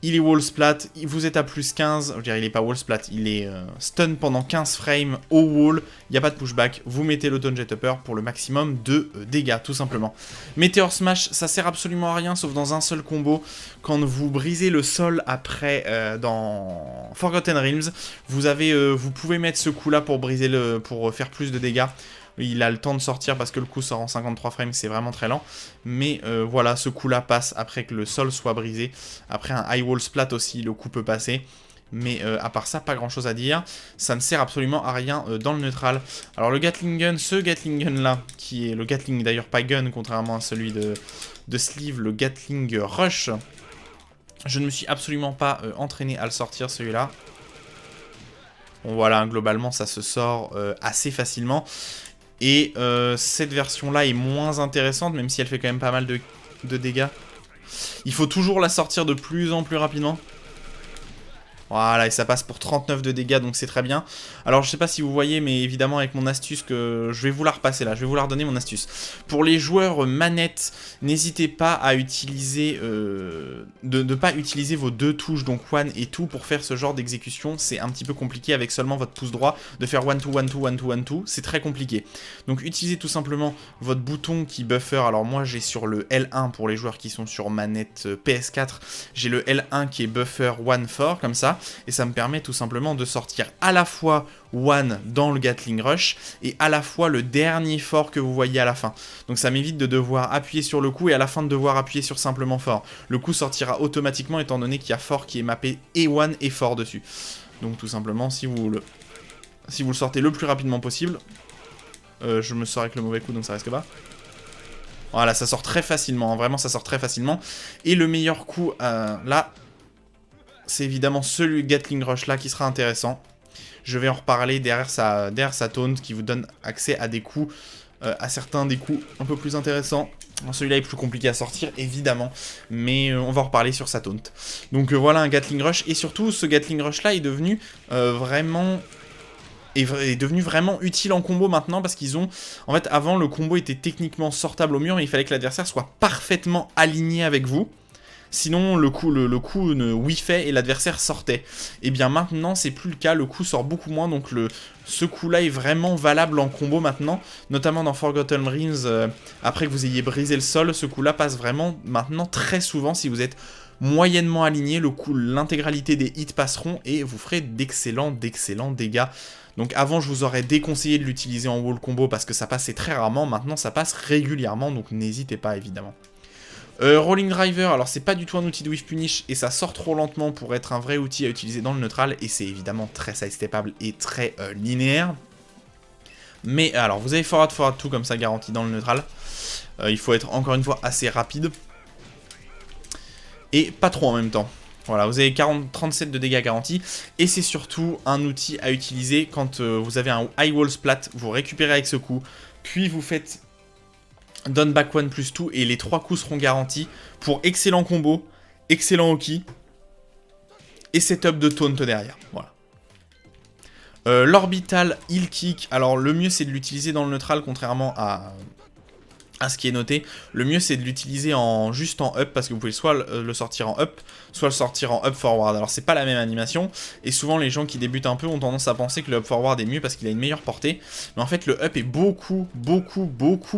Il est wall splat, vous êtes à plus 15, je veux dire il est pas wall splat, il est stun pendant 15 frames au wall, il n'y a pas de pushback, vous mettez l'auto jet upper pour le maximum de dégâts, tout simplement. Meteor Smash, ça sert absolument à rien, sauf dans un seul combo, quand vous brisez le sol après dans Forgotten Realms, vous pouvez mettre ce coup là pour pour faire plus de dégâts. Il a le temps de sortir parce que le coup sort en 53 frames, c'est vraiment très lent. Mais voilà, ce coup-là passe après que le sol soit brisé. Après un high wall splat aussi, le coup peut passer. Mais à part ça, pas grand-chose à dire. Ça ne sert absolument à rien dans le neutral. Alors le Gatling Gun, ce Gatling Gun-là, qui est le Gatling d'ailleurs pas gun, contrairement à celui de Sleeve, le Gatling Rush. Je ne me suis absolument pas entraîné à le sortir, celui-là. Bon voilà, globalement ça se sort assez facilement. Et cette version-là est moins intéressante, même si elle fait quand même pas mal de dégâts. Il faut toujours la sortir de plus en plus rapidement. Voilà, et ça passe pour 39 de dégâts, donc c'est très bien. Alors, je sais pas si vous voyez, mais évidemment, avec mon astuce, que je vais vous la repasser là, je vais vous la redonner, mon astuce. Pour les joueurs manettes, n'hésitez pas à utiliser, de ne pas utiliser vos deux touches, donc one et two, pour faire ce genre d'exécution. C'est un petit peu compliqué avec seulement votre pouce droit, de faire one, two, one, two, one, two, one, two. C'est très compliqué. Donc, utilisez tout simplement votre bouton qui buffer. Alors, moi, j'ai sur le L1 pour les joueurs qui sont sur manette PS4, j'ai le L1 qui est buffer one for, comme ça. Et ça me permet tout simplement de sortir à la fois one dans le Gatling Rush et à la fois le dernier fort que vous voyez à la fin. Donc ça m'évite de devoir appuyer sur le coup et à la fin de devoir appuyer sur simplement fort. Le coup sortira automatiquement étant donné qu'il y a fort qui est mappé et one et fort dessus. Donc tout simplement, si vous le sortez le plus rapidement possible, je me sors avec le mauvais coup donc ça risque pas. Voilà, ça sort très facilement, hein, vraiment ça sort très facilement. Et le meilleur coup là, c'est évidemment celui Gatling Rush là qui sera intéressant. Je vais en reparler derrière sa taunt qui vous donne accès à des coups, à certains des coups un peu plus intéressants. Celui-là est plus compliqué à sortir évidemment, mais on va en reparler sur sa taunt. Donc voilà un Gatling Rush, et surtout ce Gatling Rush là est devenu vraiment utile en combo maintenant, parce qu'ils ont... En fait avant le combo était techniquement sortable au mur, mais il fallait que l'adversaire soit parfaitement aligné avec vous. Sinon, le coup ne whiffait et l'adversaire sortait. Et bien maintenant, c'est plus le cas, le coup sort beaucoup moins, donc ce coup-là est vraiment valable en combo maintenant, notamment dans Forgotten Realms, après que vous ayez brisé le sol, ce coup-là passe vraiment maintenant très souvent si vous êtes moyennement aligné, l'intégralité des hits passeront et vous ferez d'excellents dégâts. Donc avant, je vous aurais déconseillé de l'utiliser en wall combo parce que ça passait très rarement, maintenant ça passe régulièrement, donc n'hésitez pas évidemment. Rolling Driver, alors c'est pas du tout un outil de whiff punish et ça sort trop lentement pour être un vrai outil à utiliser dans le neutral et c'est évidemment très sidestepable et très linéaire. Mais alors vous avez forward tout comme ça garanti dans le neutral. Il faut être encore une fois assez rapide et pas trop en même temps. Voilà, vous avez 37 de dégâts garantis et c'est surtout un outil à utiliser quand vous avez un high wall splat, vous récupérez avec ce coup, puis vous faites down back 1 plus 2 et les 3 coups seront garantis pour excellent combo, excellent hockey et setup de taunt derrière. Voilà. L'orbital heal kick, alors le mieux c'est de l'utiliser dans le neutral contrairement à ce qui est noté. Le mieux c'est de l'utiliser juste en up parce que vous pouvez soit le sortir en up, soit le sortir en up forward. Alors c'est pas la même animation et souvent les gens qui débutent un peu ont tendance à penser que le up forward est mieux parce qu'il a une meilleure portée. Mais en fait le up est beaucoup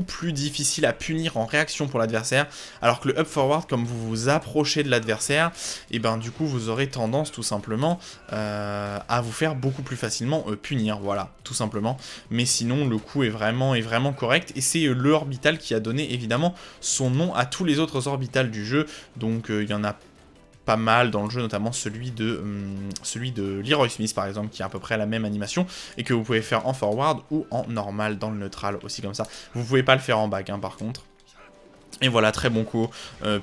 plus difficile à punir en réaction pour l'adversaire, alors que le up forward, comme vous vous approchez de l'adversaire, et ben du coup vous aurez tendance tout simplement à vous faire beaucoup plus facilement punir, voilà, tout simplement. Mais sinon le coup est vraiment correct et c'est le orbital qui a donné évidemment son nom à tous les autres orbitales du jeu, donc il y en a pas mal dans le jeu, notamment celui de Leroy Smith par exemple, qui a à peu près la même animation, et que vous pouvez faire en forward ou en normal dans le neutral aussi comme ça. Vous pouvez pas le faire en back hein, par contre. Et voilà, très bon coup,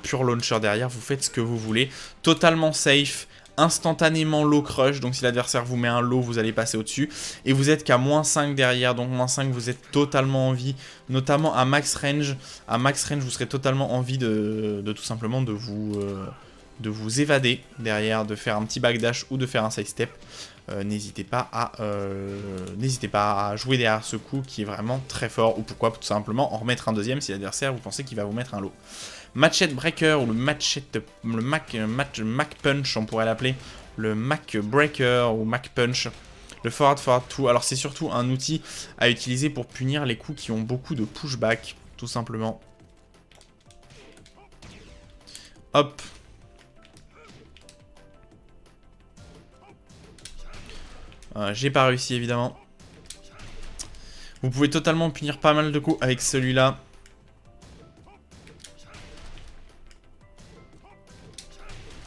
pure launcher derrière, vous faites ce que vous voulez, totalement safe, instantanément low crush, donc si l'adversaire vous met un low, vous allez passer au-dessus, et vous êtes qu'à -5 derrière, donc -5 vous êtes totalement en vie, notamment à max range, vous serez totalement en vie de tout simplement de vous évader derrière, de faire un petit backdash ou de faire un sidestep. N'hésitez pas à jouer derrière ce coup qui est vraiment très fort, ou pourquoi tout simplement en remettre un deuxième si l'adversaire vous pensez qu'il va vous mettre un low. Machette Breaker ou le Mac Punch, on pourrait l'appeler, le Mac Breaker ou Mac Punch, le forward 2. Alors c'est surtout un outil à utiliser pour punir les coups qui ont beaucoup de pushback, tout simplement. Hop. J'ai pas réussi évidemment. Vous pouvez totalement punir pas mal de coups avec celui-là.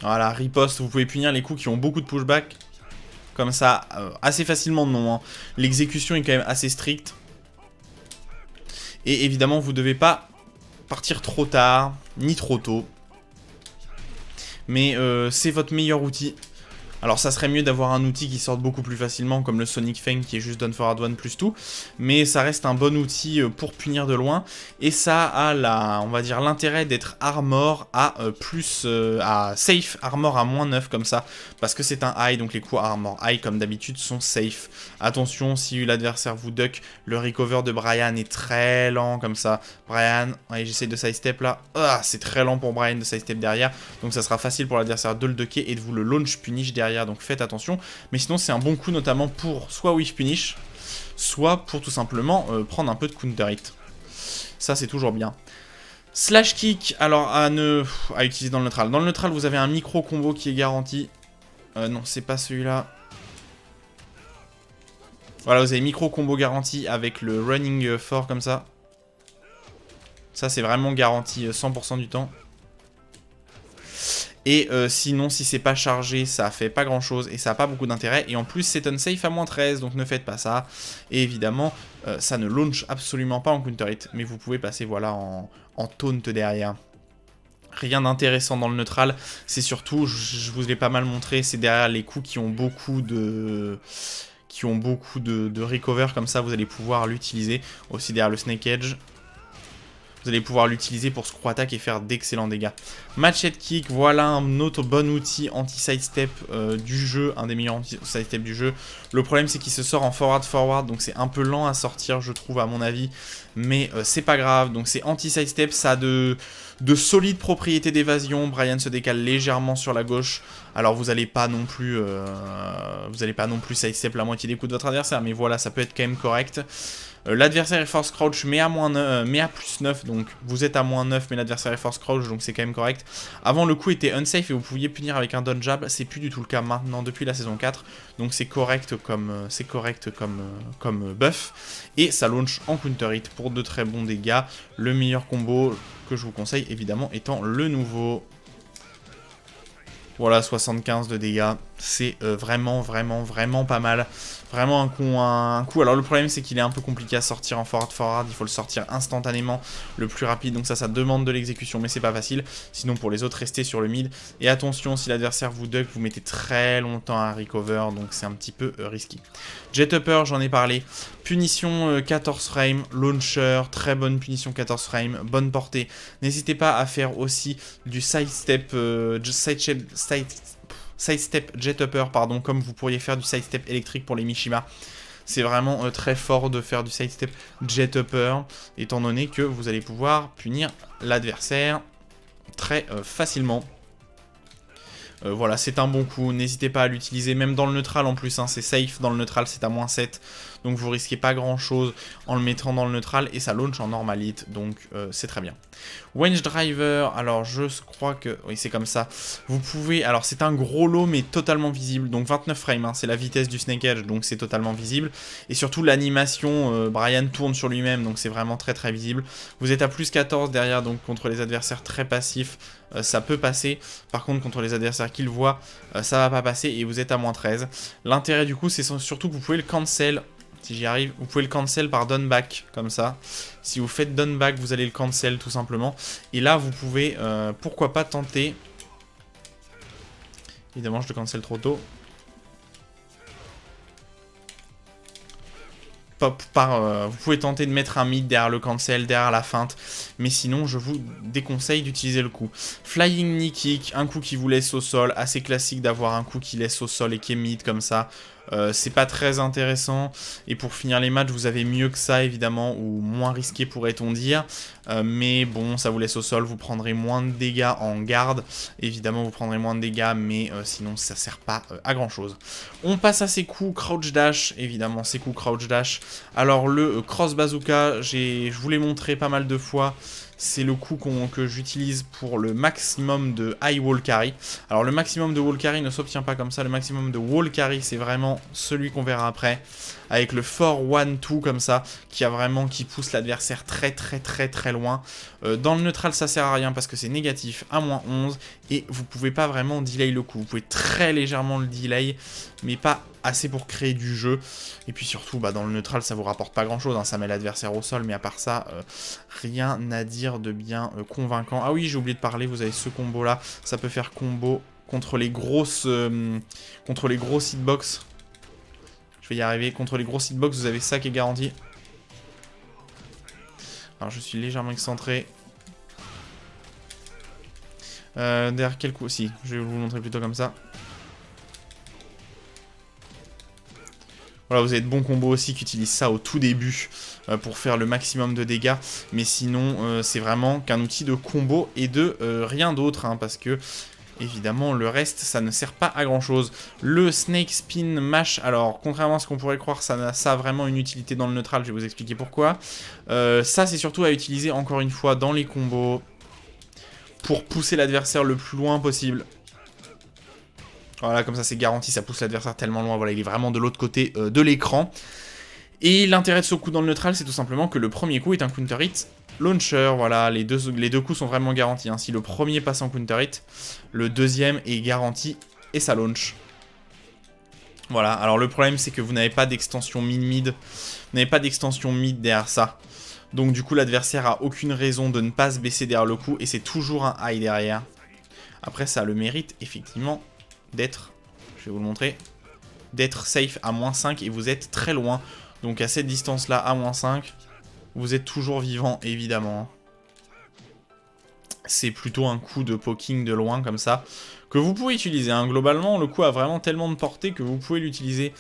Voilà, riposte, vous pouvez punir les coups qui ont beaucoup de pushback. Comme ça, assez facilement non. Hein. L'exécution est quand même assez stricte. Et évidemment, vous ne devez pas partir trop tard, ni trop tôt. Mais c'est votre meilleur outil Alors ça serait mieux d'avoir un outil qui sorte beaucoup plus facilement comme le Sonic Fang qui est juste Down Forward 1 plus tout, mais ça reste un bon outil pour punir de loin et ça a on va dire l'intérêt d'être armor à à safe armor à -9 comme ça parce que c'est un high donc les coups armor high comme d'habitude sont safe. Attention si l'adversaire vous duck, le recover de Brian est très lent comme ça. Brian, allez j'essaie de sidestep là, c'est très lent pour Brian de sidestep derrière donc ça sera facile pour l'adversaire de le ducker et de vous le launch punish derrière, donc faites attention. Mais sinon c'est un bon coup notamment pour soit whiff punish, soit pour tout simplement prendre un peu de counter hit. Ça c'est toujours bien. Slash kick, alors à utiliser dans le neutral. Dans le neutral vous avez un micro combo qui est garanti. Non c'est pas celui-là. Voilà vous avez micro combo garanti avec le running fort comme ça. Ça c'est vraiment garanti 100% du temps. Et sinon, si c'est pas chargé, ça fait pas grand chose et ça a pas beaucoup d'intérêt. Et en plus, c'est unsafe à -13, donc ne faites pas ça. Et évidemment, ça ne launch absolument pas en counter hit. Mais vous pouvez passer voilà, en taunt derrière. Rien d'intéressant dans le neutral. C'est surtout, je vous l'ai pas mal montré, c'est derrière les coups qui ont beaucoup de recover. Comme ça, vous allez pouvoir l'utiliser. Aussi derrière le snake edge. Vous allez pouvoir l'utiliser pour screw attack et faire d'excellents dégâts. Machete kick, voilà un autre bon outil anti-sidestep du jeu, un des meilleurs anti-sidestep du jeu. Le problème c'est qu'il se sort en forward, donc c'est un peu lent à sortir je trouve à mon avis. Mais c'est pas grave, donc c'est anti-sidestep, ça a de solides propriétés d'évasion. Brian se décale légèrement sur la gauche. Alors vous n'allez pas non plus sidestep la moitié des coups de votre adversaire, mais voilà, ça peut être quand même correct. L'adversaire est force crouch mais à +9, donc vous êtes à -9 mais l'adversaire est force crouch donc c'est quand même correct. Avant le coup était unsafe et vous pouviez punir avec un down jab, c'est plus du tout le cas maintenant depuis la saison 4, donc c'est correct comme buff. Et ça launch en counter hit pour de très bons dégâts, le meilleur combo que je vous conseille évidemment étant le nouveau. Voilà, 75 de dégâts, c'est vraiment pas mal. Vraiment un coup. Alors le problème c'est qu'il est un peu compliqué à sortir en forward, il faut le sortir instantanément, le plus rapide. Donc ça demande de l'exécution, mais c'est pas facile. Sinon pour les autres, restez sur le mid. Et attention, si l'adversaire vous duck, vous mettez très longtemps à recover, donc c'est un petit peu risky. Jet upper, j'en ai parlé. Punition 14 frames, launcher, très bonne punition 14 frames, bonne portée. N'hésitez pas à faire aussi du sidestep, sidestep jet upper, pardon, comme vous pourriez faire du sidestep électrique pour les Mishima. C'est vraiment très fort de faire du sidestep jet upper, étant donné que vous allez pouvoir punir l'adversaire très facilement. Voilà, c'est un bon coup, n'hésitez pas à l'utiliser, même dans le neutral en plus, hein, c'est safe, dans le neutral c'est à -7, donc vous risquez pas grand chose en le mettant dans le neutral, et ça launch en normal hit, donc c'est très bien. Wedge driver, alors je crois que, oui c'est comme ça, vous pouvez, alors c'est un gros lot mais totalement visible, donc 29 frames, hein, c'est la vitesse du snake edge, donc c'est totalement visible, et surtout l'animation, Brian tourne sur lui-même, donc c'est vraiment très visible. Vous êtes à +14 derrière, donc contre les adversaires très passifs, ça peut passer. Par contre, contre les adversaires qui le voient, ça va pas passer et vous êtes à -13. L'intérêt du coup, c'est surtout que vous pouvez le cancel. Si j'y arrive, vous pouvez le cancel par down back, comme ça. Si vous faites down back, vous allez le cancel tout simplement. Et là, vous pouvez, pourquoi pas tenter. Évidemment, je le cancel trop tôt. Vous pouvez tenter de mettre un mid derrière le cancel, derrière la feinte, mais sinon je vous déconseille d'utiliser le coup. Flying knee kick, un coup qui vous laisse au sol, assez classique d'avoir un coup qui laisse au sol et qui est mid comme ça. C'est pas très intéressant, et pour finir les matchs vous avez mieux que ça évidemment, ou moins risqué pourrait-on dire, mais bon ça vous laisse au sol, vous prendrez moins de dégâts en garde, évidemment vous prendrez moins de dégâts, mais sinon ça sert pas à grand chose. On passe à ces coups crouch dash, évidemment ces coups crouch dash. Alors le cross bazooka, je vous l'ai montré pas mal de fois. C'est le coup que j'utilise pour le maximum de high wall carry. Alors le maximum de wall carry ne s'obtient pas comme ça, le maximum de wall carry c'est vraiment celui qu'on verra après, avec le 4-1-2 comme ça, qui pousse l'adversaire très loin. Dans le neutral ça sert à rien parce que c'est négatif à -11 et vous pouvez pas vraiment delay le coup. Vous pouvez très légèrement le delay, mais pas assez pour créer du jeu. Et puis surtout dans le neutral ça vous rapporte pas grand chose, hein. Ça met l'adversaire au sol, mais à part ça rien à dire de bien convaincant. Ah oui, j'ai oublié de parler, vous avez ce combo là, ça peut faire combo contre les grosses hitbox. Je vais y arriver. Contre les grosses hitbox, vous avez ça qui est garanti. Alors je suis légèrement excentré. Derrière quel coup? Si, je vais vous montrer plutôt comme ça. Voilà, vous avez de bons combos aussi qui utilisent ça au tout début pour faire le maximum de dégâts. Mais sinon, c'est vraiment qu'un outil de combo et de rien d'autre. Hein, parce que, évidemment, le reste, ça ne sert pas à grand chose. Le Snake Spin Mash, alors, contrairement à ce qu'on pourrait croire, ça a vraiment une utilité dans le neutral. Je vais vous expliquer pourquoi. Ça, c'est surtout à utiliser, encore une fois, dans les combos pour pousser l'adversaire le plus loin possible. Voilà, comme ça c'est garanti, ça pousse l'adversaire tellement loin. Voilà, il est vraiment de l'autre côté de l'écran. Et l'intérêt de ce coup dans le neutral, c'est tout simplement que le premier coup est un counter hit launcher. Voilà, les deux coups sont vraiment garantis. Hein. Si le premier passe en counter hit, le deuxième est garanti et ça launch. Voilà, alors le problème c'est que vous n'avez pas d'extension mid-mid. Vous n'avez pas d'extension mid derrière ça. Donc du coup l'adversaire a aucune raison de ne pas se baisser derrière le coup. Et c'est toujours un high derrière. Après ça a le mérite effectivement d'être, je vais vous le montrer, d'être safe à -5 et vous êtes très loin. Donc à cette distance là, à -5, vous êtes toujours vivant évidemment. C'est plutôt un coup de poking de loin comme ça, que vous pouvez utiliser. Hein. Globalement le coup a vraiment tellement de portée que vous pouvez l'utiliser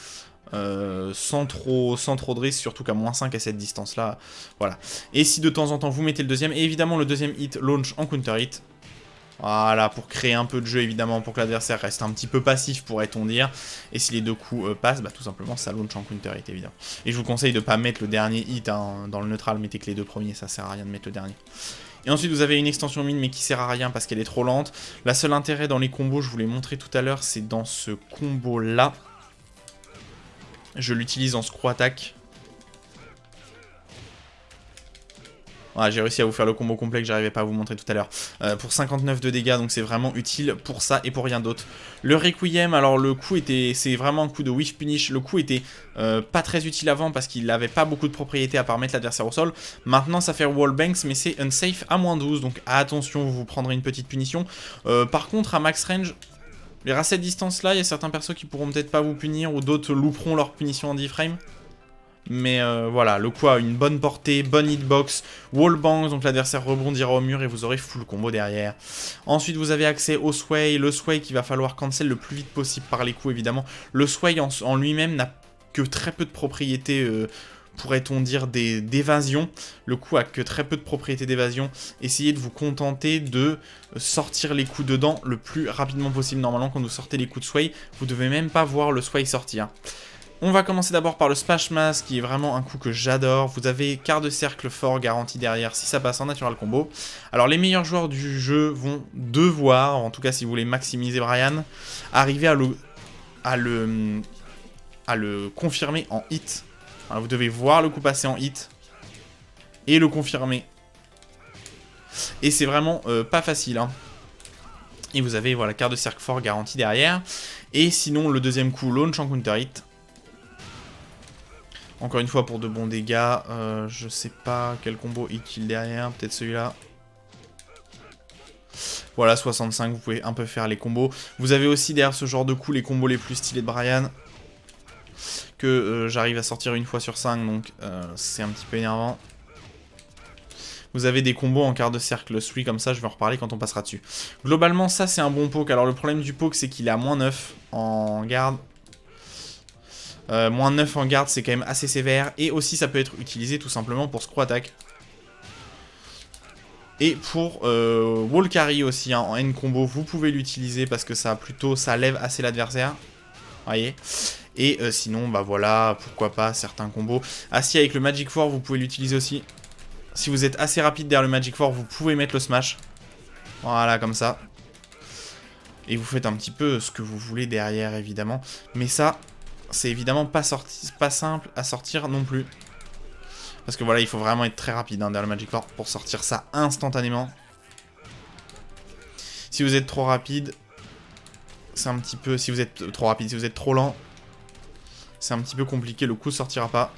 sans trop de risque, surtout qu'à -5 à cette distance là. Voilà. Et si de temps en temps vous mettez le deuxième, et évidemment le deuxième hit launch en counter hit. Voilà, pour créer un peu de jeu évidemment, pour que l'adversaire reste un petit peu passif pourrait-on dire. Et si les deux coups passent, bah tout simplement ça launch en counter hit évidemment. Et je vous conseille de ne pas mettre le dernier hit hein, dans le neutral, mettez que les deux premiers, ça sert à rien de mettre le dernier. Et ensuite vous avez une extension mid mais qui sert à rien parce qu'elle est trop lente. La seule intérêt dans les combos, je vous l'ai montré tout à l'heure, c'est dans ce combo là. Je l'utilise en screw attack. Voilà, j'ai réussi à vous faire le combo complet que j'arrivais pas à vous montrer tout à l'heure. Pour 59 de dégâts, donc c'est vraiment utile pour ça et pour rien d'autre. Le Requiem, alors le coup était... C'est vraiment un coup de whiff punish. Le coup était pas très utile avant parce qu'il n'avait pas beaucoup de propriétés à part mettre l'adversaire au sol. Maintenant ça fait wallbanks mais c'est unsafe à -12. Donc attention, vous vous prendrez une petite punition. Par contre à max range... À cette distance là, il y a certains persos qui pourront peut-être pas vous punir ou d'autres louperont leur punition en 10 frames. Mais voilà, le coup a une bonne portée, bonne hitbox, wallbang, donc l'adversaire rebondira au mur et vous aurez full combo derrière. Ensuite vous avez accès au sway, le sway qu'il va falloir cancel le plus vite possible par les coups évidemment. Le sway en lui-même n'a que très peu de propriétés, pourrait-on dire, d'évasion. Le coup a que très peu de propriétés d'évasion. Essayez de vous contenter de sortir les coups dedans le plus rapidement possible. Normalement quand vous sortez les coups de sway, vous devez même pas voir le sway sortir. On va commencer d'abord par le Smash Mask, qui est vraiment un coup que j'adore. Vous avez quart de cercle fort garanti derrière si ça passe en natural combo. Alors les meilleurs joueurs du jeu vont devoir, en tout cas si vous voulez maximiser Brian, arriver à le confirmer en hit. Alors, vous devez voir le coup passer en hit et le confirmer. Et c'est vraiment pas facile. Hein. Et vous avez voilà, quart de cercle fort garanti derrière. Et sinon le deuxième coup launch en counter hit. Encore une fois pour de bons dégâts, je sais pas quel combo hit kill derrière, peut-être celui-là. Voilà, 65, vous pouvez un peu faire les combos. Vous avez aussi derrière ce genre de coup les combos les plus stylés de Brian. Que j'arrive à sortir une fois sur 5, donc c'est un petit peu énervant. Vous avez des combos en quart de cercle 3 comme ça, je vais en reparler quand on passera dessus. Globalement, ça c'est un bon poke. Alors le problème du poke, c'est qu'il est à -9 en garde. -9 en garde, c'est quand même assez sévère. Et aussi, ça peut être utilisé tout simplement pour screw attack. Et pour wall carry aussi, hein, en N combo, vous pouvez l'utiliser parce que ça lève assez l'adversaire. Voyez. Et sinon, bah voilà, pourquoi pas certains combos. Ah si, avec le Magic 4, vous pouvez l'utiliser aussi. Si vous êtes assez rapide derrière le Magic 4, vous pouvez mettre le smash. Voilà, comme ça. Et vous faites un petit peu ce que vous voulez derrière, évidemment. Mais ça... c'est évidemment pas simple à sortir non plus. Parce que voilà, il faut vraiment être très rapide hein, derrière le Magic 4 pour sortir ça instantanément. Si vous êtes trop rapide, c'est un petit peu... Si vous êtes trop rapide, si vous êtes trop lent, c'est un petit peu compliqué, le coup sortira pas.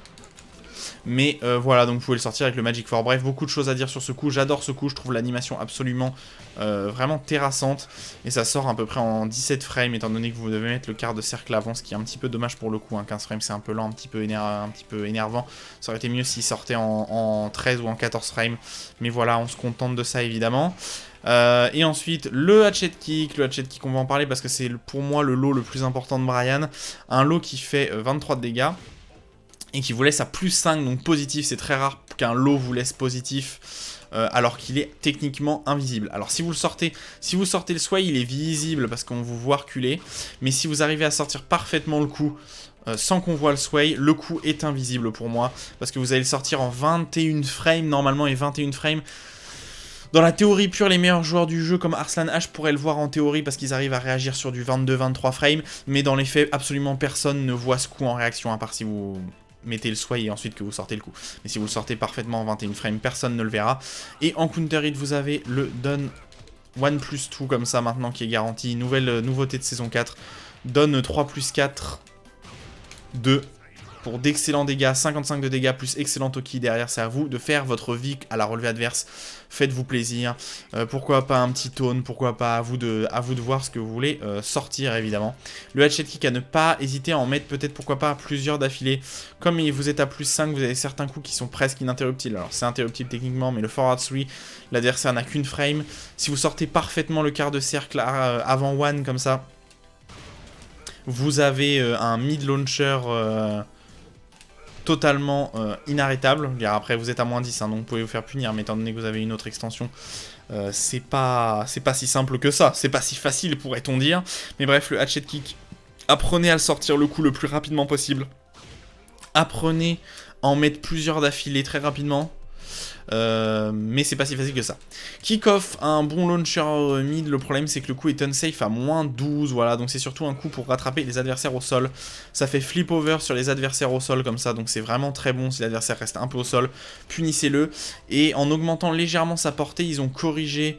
Mais voilà, donc vous pouvez le sortir avec le Magic 4. Bref, beaucoup de choses à dire sur ce coup. J'adore ce coup, je trouve l'animation absolument vraiment terrassante. Et ça sort à peu près en 17 frames, étant donné que vous devez mettre le quart de cercle avant, ce qui est un petit peu dommage pour le coup. Hein. 15 frames, c'est un peu lent, un petit peu énervant. Ça aurait été mieux s'il sortait en 13 ou en 14 frames. Mais voilà, on se contente de ça évidemment. Et ensuite, le Hatchet Kick. Le Hatchet Kick, on va en parler parce que c'est pour moi le lot le plus important de Bryan. Un lot qui fait 23 de dégâts. Et qui vous laisse à plus 5, donc positif. C'est très rare qu'un lot vous laisse positif. Alors qu'il est techniquement invisible. Alors si vous sortez le Sway, il est visible parce qu'on vous voit reculer. Mais si vous arrivez à sortir parfaitement le coup sans qu'on voit le Sway, le coup est invisible pour moi. Parce que vous allez le sortir en 21 frames normalement, et 21 frames... Dans la théorie pure, les meilleurs joueurs du jeu comme Arslan H pourraient le voir en théorie parce qu'ils arrivent à réagir sur du 22-23 frames. Mais dans les faits, absolument personne ne voit ce coup en réaction, à part si vous mettez le sway et ensuite que vous sortez le coup. Mais si vous le sortez parfaitement en 21 frames, personne ne le verra. Et en counter hit, vous avez le Don 1+2 comme ça maintenant qui est garanti. Nouveauté de saison 4. Don 3+4, 2. Pour d'excellents dégâts, 55 de dégâts plus excellent Toki derrière, c'est à vous de faire votre vie à la relevée adverse. Faites-vous plaisir. Pourquoi pas un petit taunt, pourquoi pas, à vous de voir ce que vous voulez sortir évidemment. Le Hatchet Kick, à ne pas hésiter à en mettre peut-être pourquoi pas plusieurs d'affilée. Comme vous êtes à plus 5, vous avez certains coups qui sont presque ininterruptibles. Alors c'est interruptible techniquement, mais le forward 3, l'adversaire n'a qu'une frame. Si vous sortez parfaitement le quart de cercle avant one comme ça, vous avez un mid launcher... totalement inarrêtable. Après, vous êtes à moins 10, hein, donc vous pouvez vous faire punir, mais étant donné que vous avez une autre extension, c'est pas si simple que ça. C'est pas si facile, pourrait-on dire. Mais bref, le Hatchet Kick, apprenez à le sortir le coup le plus rapidement possible. Apprenez à en mettre plusieurs d'affilée très rapidement. Mais c'est pas si facile que ça. Kick-off, un bon launcher mid, le problème c'est que le coup est unsafe à moins 12, voilà, donc c'est surtout un coup pour rattraper les adversaires au sol. Ça fait flip over sur les adversaires au sol comme ça, donc c'est vraiment très bon si l'adversaire reste un peu au sol, punissez-le. Et en augmentant légèrement sa portée, ils ont corrigé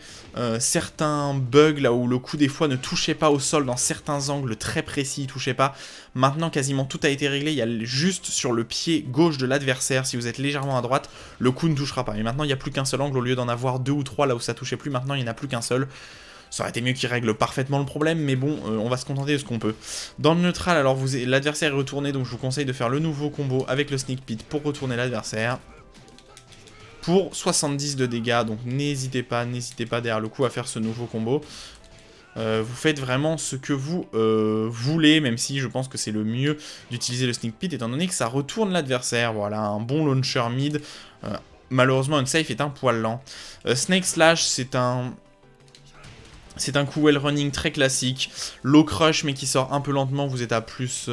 certains bugs là où le coup des fois ne touchait pas au sol dans certains angles très précis, il touchait pas. Maintenant quasiment tout a été réglé, il y a juste sur le pied gauche de l'adversaire, si vous êtes légèrement à droite, le coup ne touchera pas. Et maintenant il n'y a plus qu'un seul angle, au lieu d'en avoir 2 ou 3 là où ça touchait plus, maintenant il n'y en a plus qu'un seul. Ça aurait été mieux qu'il règle parfaitement le problème, mais bon, on va se contenter de ce qu'on peut. Dans le neutral, alors l'adversaire est retourné, donc je vous conseille de faire le nouveau combo avec le Sneak Pit pour retourner l'adversaire. Pour 70 de dégâts, donc n'hésitez pas derrière le coup à faire ce nouveau combo. Vous faites vraiment ce que vous voulez, même si je pense que c'est le mieux d'utiliser le Sneak Pit, étant donné que ça retourne l'adversaire. Voilà, un bon launcher mid. Malheureusement, Unsafe est un poil lent. Snake Slash, c'est un coup well running très classique. Low crush, mais qui sort un peu lentement. Vous êtes à plus...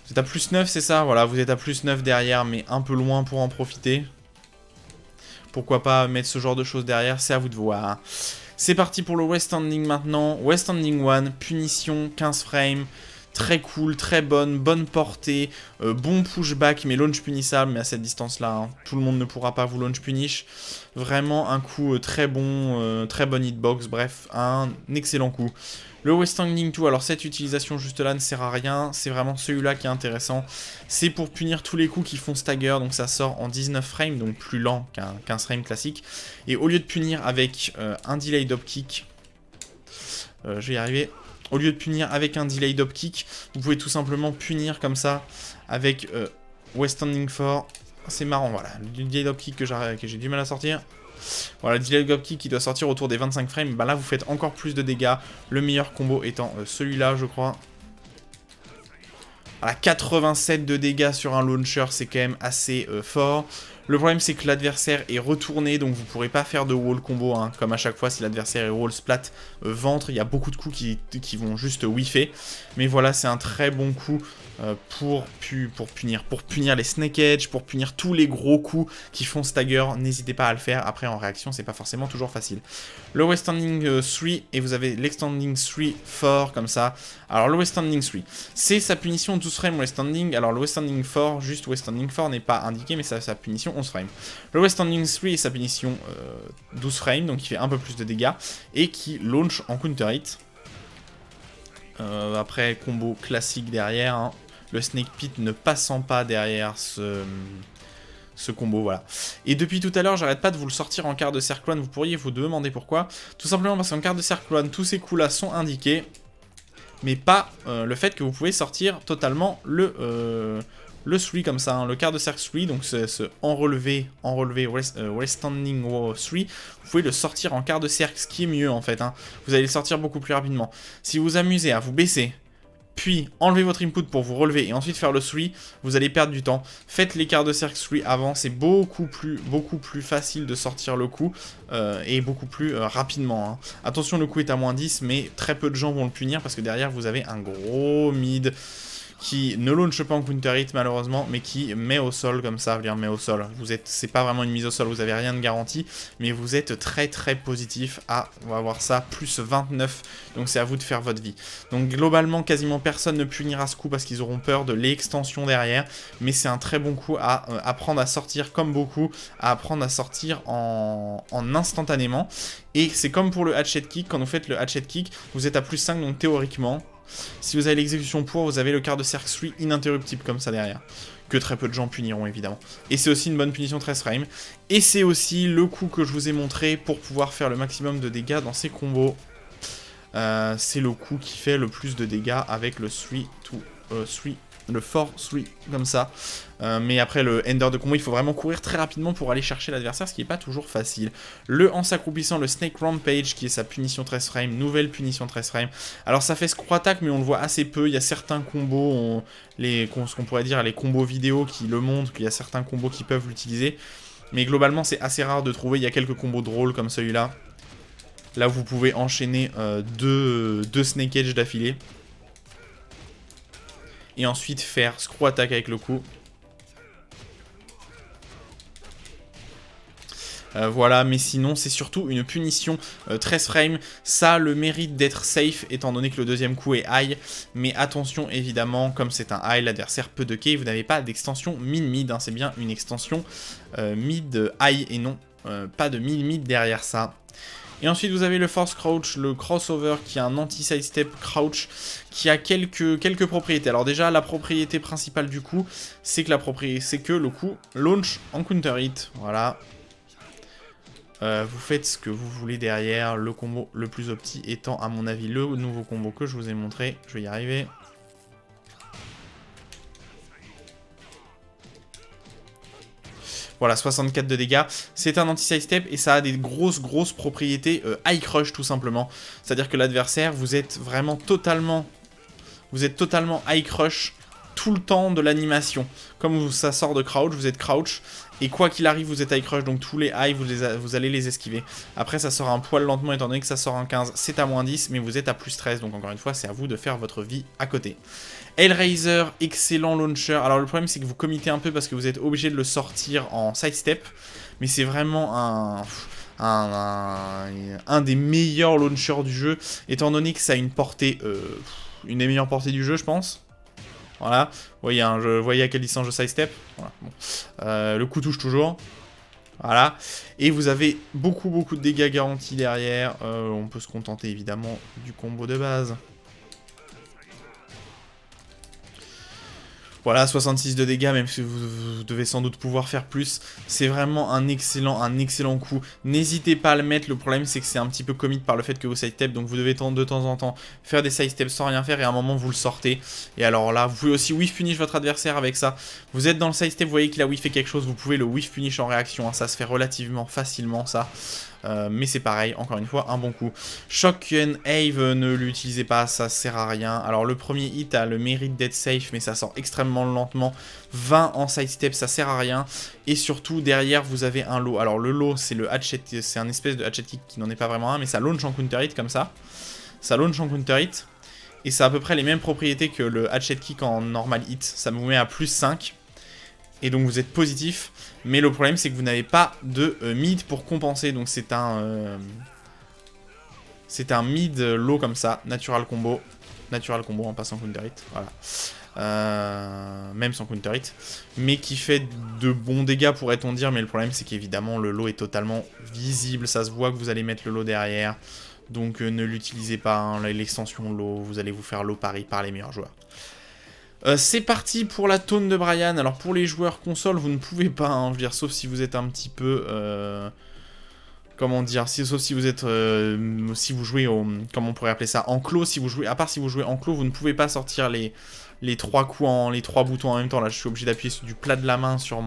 Vous êtes à plus 9, c'est ça? Voilà, vous êtes à plus 9 derrière, mais un peu loin pour en profiter. Pourquoi pas mettre ce genre de choses derrière? C'est à vous de voir. C'est parti pour le West Standing maintenant. West Standing 1, punition, 15 frames. Très cool, très bonne portée, bon pushback, mais launch punissable, mais à cette distance-là, hein, tout le monde ne pourra pas vous launch punish. Vraiment un coup très bonne hitbox, bref, un excellent coup. Le West Standing 2, alors cette utilisation juste là ne sert à rien, c'est vraiment celui-là qui est intéressant. C'est pour punir tous les coups qui font stagger, donc ça sort en 19 frames, donc plus lent qu'un 15 frames classique. Et au lieu de punir avec un delay drop kick, je vais y arriver... Au lieu de punir avec un delay drop kick, vous pouvez tout simplement punir comme ça avec West Standing 4. C'est marrant, voilà. Le delay drop kick que j'ai du mal à sortir. Voilà, le delay drop kick qui doit sortir autour des 25 frames. Bah là, vous faites encore plus de dégâts. Le meilleur combo étant celui-là, je crois. Voilà, 87 de dégâts sur un launcher, c'est quand même assez fort. Le problème, c'est que l'adversaire est retourné, donc vous ne pourrez pas faire de wall combo, hein, comme à chaque fois si l'adversaire est wall splat ventre. Il y a beaucoup de coups qui vont juste whiffer. Mais voilà, c'est un très bon coup pour punir les snake edge, pour punir tous les gros coups qui font stagger. N'hésitez pas à le faire. Après, en réaction, c'est pas forcément toujours facile. Le West Standing 3, et vous avez l'Extending 3 4, comme ça. Alors, le West Standing 3, c'est sa punition 12 frames West Standing. Alors, le West Standing 4, juste West Standing 4 n'est pas indiqué, mais ça sa punition 11 frames. Le West Standing 3 est sa punition 12 frames, donc il fait un peu plus de dégâts, et qui launch en counter hit. Après, combo classique derrière, hein. le Snake Pit ne passant pas derrière ce combo, voilà. Et depuis tout à l'heure, j'arrête pas de vous le sortir en quart de cercle one, vous pourriez vous demander pourquoi. Tout simplement parce qu'en quart de cercle one, tous ces coups-là sont indiqués, mais pas le fait que vous pouvez sortir totalement le 3 comme ça, hein, le quart de cercle 3, donc ce en relevé, rest standing 3, vous pouvez le sortir en quart de cercle, ce qui est mieux en fait, hein. Vous allez le sortir beaucoup plus rapidement. Si vous vous amusez à vous baisser, puis enlever votre input pour vous relever et ensuite faire le 3, vous allez perdre du temps. Faites les quarts de cercle 3 avant, c'est beaucoup plus facile de sortir le coup et beaucoup plus rapidement, hein. Attention, le coup est à moins 10, mais très peu de gens vont le punir parce que derrière vous avez un gros mid qui ne launch pas en counter hit malheureusement, mais qui met au sol comme ça, veut dire met au sol. C'est pas vraiment une mise au sol, vous avez rien de garanti, mais vous êtes très positif à, on va voir ça, plus 29, donc c'est à vous de faire votre vie. Donc globalement, quasiment personne ne punira ce coup parce qu'ils auront peur de l'extension derrière, mais c'est un très bon coup à apprendre à sortir comme beaucoup, à apprendre à sortir en instantanément, et c'est comme pour le hatchet kick, quand vous faites le hatchet kick, vous êtes à plus 5, donc théoriquement, si vous avez l'exécution pour, vous avez le quart de cercle 3 ininterruptible comme ça derrière. Que très peu de gens puniront évidemment. Et c'est aussi une bonne punition 13 frames. Et c'est aussi le coup que je vous ai montré pour pouvoir faire le maximum de dégâts dans ces combos. C'est le coup qui fait le plus de dégâts avec le 3, le 4-3 comme ça. Mais après le ender de combo, il faut vraiment courir très rapidement pour aller chercher l'adversaire, ce qui n'est pas toujours facile. En s'accroupissant, le Snake Rampage qui est sa punition 13 frames, nouvelle punition 13 frames. Alors ça fait screw attack mais on le voit assez peu, il y a certains combos, ce qu'on pourrait dire les combos vidéo qui le montrent, qu'il y a certains combos qui peuvent l'utiliser. Mais globalement c'est assez rare de trouver, il y a quelques combos drôles comme celui-là. Là vous pouvez enchaîner deux Snake Edge d'affilée. Et ensuite faire screw attack avec le coup. Voilà, mais sinon c'est surtout une punition 13 frames. Ça a le mérite d'être safe étant donné que le deuxième coup est high. Mais attention évidemment, comme c'est un high, l'adversaire peut ducker. Vous n'avez pas d'extension mid-mid, hein, c'est bien une extension mid-high et non pas de mid-mid derrière ça. Et ensuite vous avez le force crouch, le crossover qui a un anti-sidestep crouch qui a quelques propriétés. Alors déjà la propriété principale du coup, c'est que le coup launch en counter hit. Voilà. Vous faites ce que vous voulez derrière, le combo le plus opti étant à mon avis le nouveau combo que je vous ai montré. Je vais y arriver. Voilà, 64 de dégâts. C'est un anti-sidestep et ça a des grosses propriétés high crush tout simplement. C'est-à-dire que l'adversaire, vous êtes totalement high crush tout le temps de l'animation. Comme ça sort de crouch, vous êtes crouch. Et quoi qu'il arrive, vous êtes high crush, donc tous les high, vous allez les esquiver. Après, ça sort un poil lentement, étant donné que ça sort en 15, c'est à moins 10, mais vous êtes à plus 13, donc encore une fois, c'est à vous de faire votre vie à côté. Hellraiser, excellent launcher. Alors le problème, c'est que vous committez un peu parce que vous êtes obligé de le sortir en sidestep, mais c'est vraiment un des meilleurs launchers du jeu, étant donné que ça a une portée, une des meilleures portées du jeu, je pense. Voilà, vous voyez à quelle distance je sidestep. Voilà, bon. Le coup touche toujours. Voilà, et vous avez beaucoup de dégâts garantis derrière. On peut se contenter évidemment du combo de base. Voilà, 66 de dégâts, même si vous devez sans doute pouvoir faire plus. C'est vraiment un excellent coup. N'hésitez pas à le mettre, le problème c'est que c'est un petit peu commit par le fait que vous sidestep, donc vous devez de temps en temps faire des sidesteps sans rien faire et à un moment vous le sortez. Et alors là, vous pouvez aussi whiff punish votre adversaire avec ça. Vous êtes dans le sidestep, vous voyez qu'il a whiffé quelque chose, vous pouvez le whiff punish en réaction, hein. Ça se fait relativement facilement ça. Mais c'est pareil, encore une fois, un bon coup. Shock and Have, ne l'utilisez pas, ça sert à rien. Alors le premier hit a le mérite d'être safe, mais ça sort extrêmement lentement. 20 en sidestep, ça sert à rien. Et surtout, derrière, vous avez un low. Alors le low, c'est un espèce de hatchet kick qui n'en est pas vraiment un, mais ça launch en counter hit comme ça. Ça launch en counter hit. Et ça a à peu près les mêmes propriétés que le hatchet kick en normal hit. Ça vous met à plus 5. Et donc vous êtes positif, mais le problème c'est que vous n'avez pas de mid pour compenser, donc c'est un mid low comme ça, natural combo en passant counter hit, voilà, même sans counter hit, mais qui fait de bons dégâts pourrait-on dire, mais le problème c'est qu'évidemment le low est totalement visible, ça se voit que vous allez mettre le low derrière, donc ne l'utilisez pas, hein, l'extension low, vous allez vous faire low pari par les meilleurs joueurs. C'est parti pour la taunt de Bryan. Alors pour les joueurs console, vous ne pouvez pas, hein, je veux dire, sauf si vous êtes un petit peu... comment dire, sauf si vous êtes... si vous jouez au... Comment on pourrait appeler ça, enclos, si vous jouez... À part si vous jouez enclos, vous ne pouvez pas sortir les 3 coups les 3 boutons en même temps. Là, je suis obligé d'appuyer sur du plat de la main sur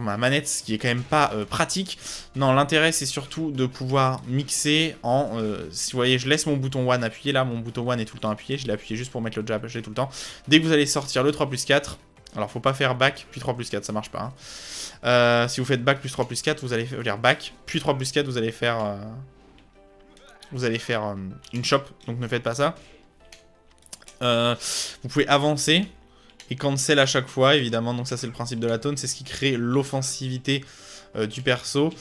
ma manette, ce qui est quand même pas pratique. Non, l'intérêt c'est surtout de pouvoir mixer en... si vous voyez, je laisse mon bouton 1 appuyé, là, mon bouton 1 est tout le temps appuyé, je l'ai appuyé juste pour mettre le jab, je l'ai tout le temps. Dès que vous allez sortir le 3+4, alors faut pas faire back, puis 3+4, ça marche pas. Hein. Si vous faites back plus 3+4, vous allez faire back, puis 3+4, vous allez faire... une chop, donc ne faites pas ça. Vous pouvez avancer et cancel à chaque fois, évidemment, donc ça c'est le principe de la taunt, c'est ce qui crée l'offensivité du perso,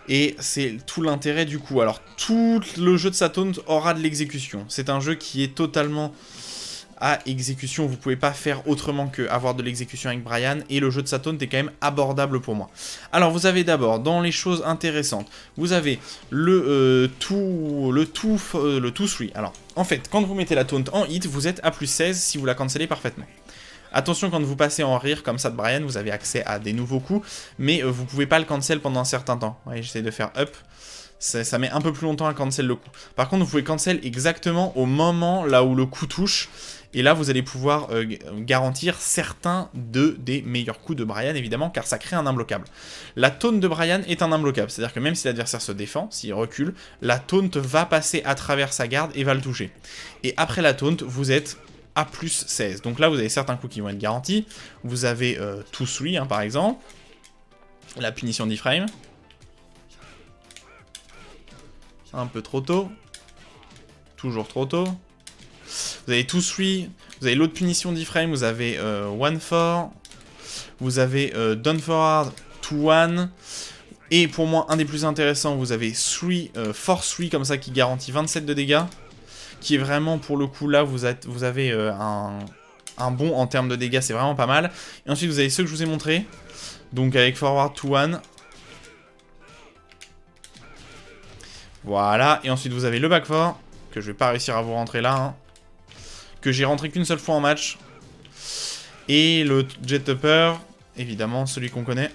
et c'est tout l'intérêt du coup. Alors, tout le jeu de sa taunt aura de l'exécution, c'est un jeu qui est totalement à exécution, vous pouvez pas faire autrement que avoir de l'exécution avec Bryan, et le jeu de sa taunt est quand même abordable pour moi. Alors vous avez d'abord, dans les choses intéressantes, vous avez le 2-3. Alors, en fait, quand vous mettez la taunt en hit, vous êtes à +16 si vous la cancellez parfaitement. Attention, quand vous passez en rire comme ça de Bryan, vous avez accès à des nouveaux coups, mais vous pouvez pas le cancel pendant un certain temps. Vous voyez, j'essaie de faire up. Ça met un peu plus longtemps à cancel le coup. Par contre, vous pouvez cancel exactement au moment là où le coup touche. Et là, vous allez pouvoir garantir certains des meilleurs coups de Bryan, évidemment, car ça crée un imbloquable. La taunt de Bryan est un imbloquable, c'est-à-dire que même si l'adversaire se défend, s'il recule, la taunt va passer à travers sa garde et va le toucher. Et après la taunt, vous êtes à +16. Donc là, vous avez certains coups qui vont être garantis. Vous avez 2-3, hein, par exemple. La punition d'Iframe. Un peu trop tôt. Toujours trop tôt. Vous avez 2-3. Vous avez l'autre punition d'Iframe. Vous avez 1-4. Vous avez Down Forward 2-1. Et pour moi, un des plus intéressants, vous avez 4-3 comme ça qui garantit 27 de dégâts. Qui est vraiment, pour le coup, là, vous avez un bon en termes de dégâts, c'est vraiment pas mal. Et ensuite, vous avez ceux que je vous ai montrés. Donc avec Forward 2-1. Voilà, et ensuite vous avez le back 4, que je vais pas réussir à vous rentrer là, hein, que j'ai rentré qu'une seule fois en match. Et le jet upper, évidemment celui qu'on connaît,